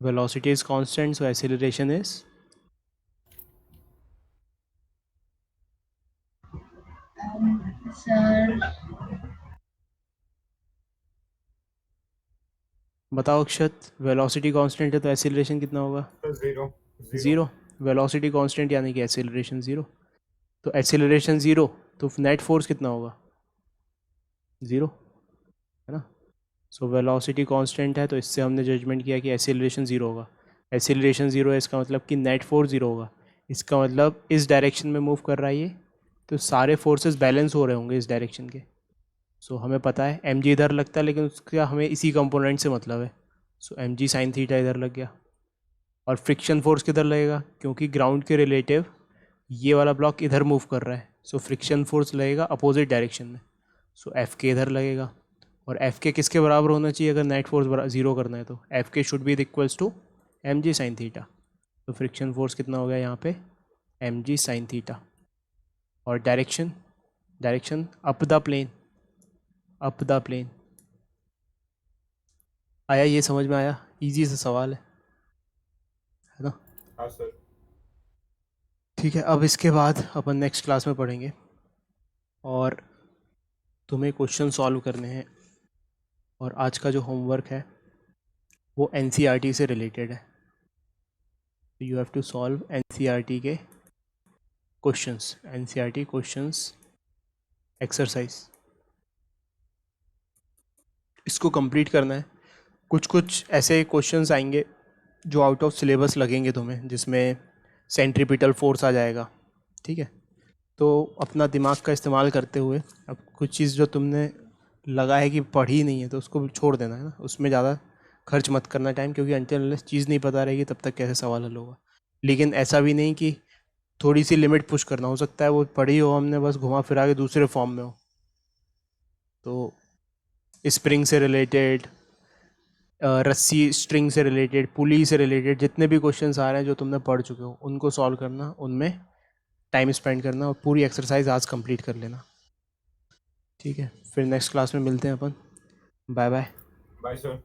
Velocity is constant, so acceleration is sir बताओ अक्षत। वेलोसिटी कांस्टेंट है तो एक्सीलरेशन कितना होगा? तो जीरो ज़ीरो। वेलोसिटी कांस्टेंट यानी कि एक्सीलरेशन ज़ीरो। तो एक्सीलरेशन ज़ीरो तो नेट फोर्स कितना होगा? ज़ीरो, है ना। सो वेलोसिटी कांस्टेंट है तो इससे हमने जजमेंट किया कि एक्सीलरेशन ज़ीरो होगा। एक्सीलरेशन ज़ीरो है इसका मतलब कि नेट फोर्स ज़ीरो होगा। इसका मतलब इस डायरेक्शन में मूव कर रहा है ये, तो सारे फोर्सेस बैलेंस हो रहे होंगे इस डायरेक्शन के। सो हमें पता है एम जी इधर लगता है, लेकिन उसका हमें इसी कंपोनेंट से मतलब है। सो एम जी साइन थीटा इधर लग गया। और फ्रिक्शन फोर्स किधर लगेगा, क्योंकि ग्राउंड के रिलेटिव ये वाला ब्लॉक इधर मूव कर रहा है, सो फ्रिक्शन फोर्स लगेगा अपोजिट डायरेक्शन में। सो एफ के इधर लगेगा, और एफ के किसके बराबर होना चाहिए अगर नेट फोर्स ज़ीरो करना है तो? एफ के should be equals to M G sine theta. तो फ्रिक्शन फोर्स कितना हो गया यहाँ पे? M G sine theta. और डायरेक्शन अप द प्लेन। आया, ये समझ में आया? इजी सा सवाल है ना। हाँ सर। ठीक है, अब इसके बाद अपन नेक्स्ट क्लास में पढ़ेंगे और तुम्हें क्वेश्चन सॉल्व करने हैं। और आज का जो होमवर्क है वो एनसीईआरटी से रिलेटेड है। You have to solve NCERT के क्वेश्चंस, एनसीईआरटी क्वेश्चंस एक्सरसाइज। इसको कंप्लीट करना है। कुछ ऐसे क्वेश्चंस आएंगे जो आउट ऑफ सिलेबस लगेंगे तुम्हें, जिसमें सेंट्रीपिटल फोर्स आ जाएगा, ठीक है। तो अपना दिमाग का इस्तेमाल करते हुए अब कुछ चीज़ जो तुमने लगा है कि पढ़ी नहीं है तो उसको छोड़ देना है ना, उसमें ज़्यादा खर्च मत करना टाइम, क्योंकि अनटिल चीज़ नहीं पता रहेगी तब तक कैसे सवाल हल होगा। लेकिन ऐसा भी नहीं कि थोड़ी सी लिमिट पुश करना, हो सकता है वो पढ़ी हो हमने बस घुमा फिरा के दूसरे फॉर्म में हो। तो स्प्रिंग से रिलेटेड, रस्सी स्ट्रिंग से रिलेटेड, पुली से रिलेटेड जितने भी क्वेश्चंस आ रहे हैं जो तुमने पढ़ चुके हो उनको सॉल्व करना, उनमें टाइम स्पेंड करना और पूरी एक्सरसाइज आज कंप्लीट कर लेना, ठीक है। फिर नेक्स्ट क्लास में मिलते हैं अपन। Bye bye. Bye sir.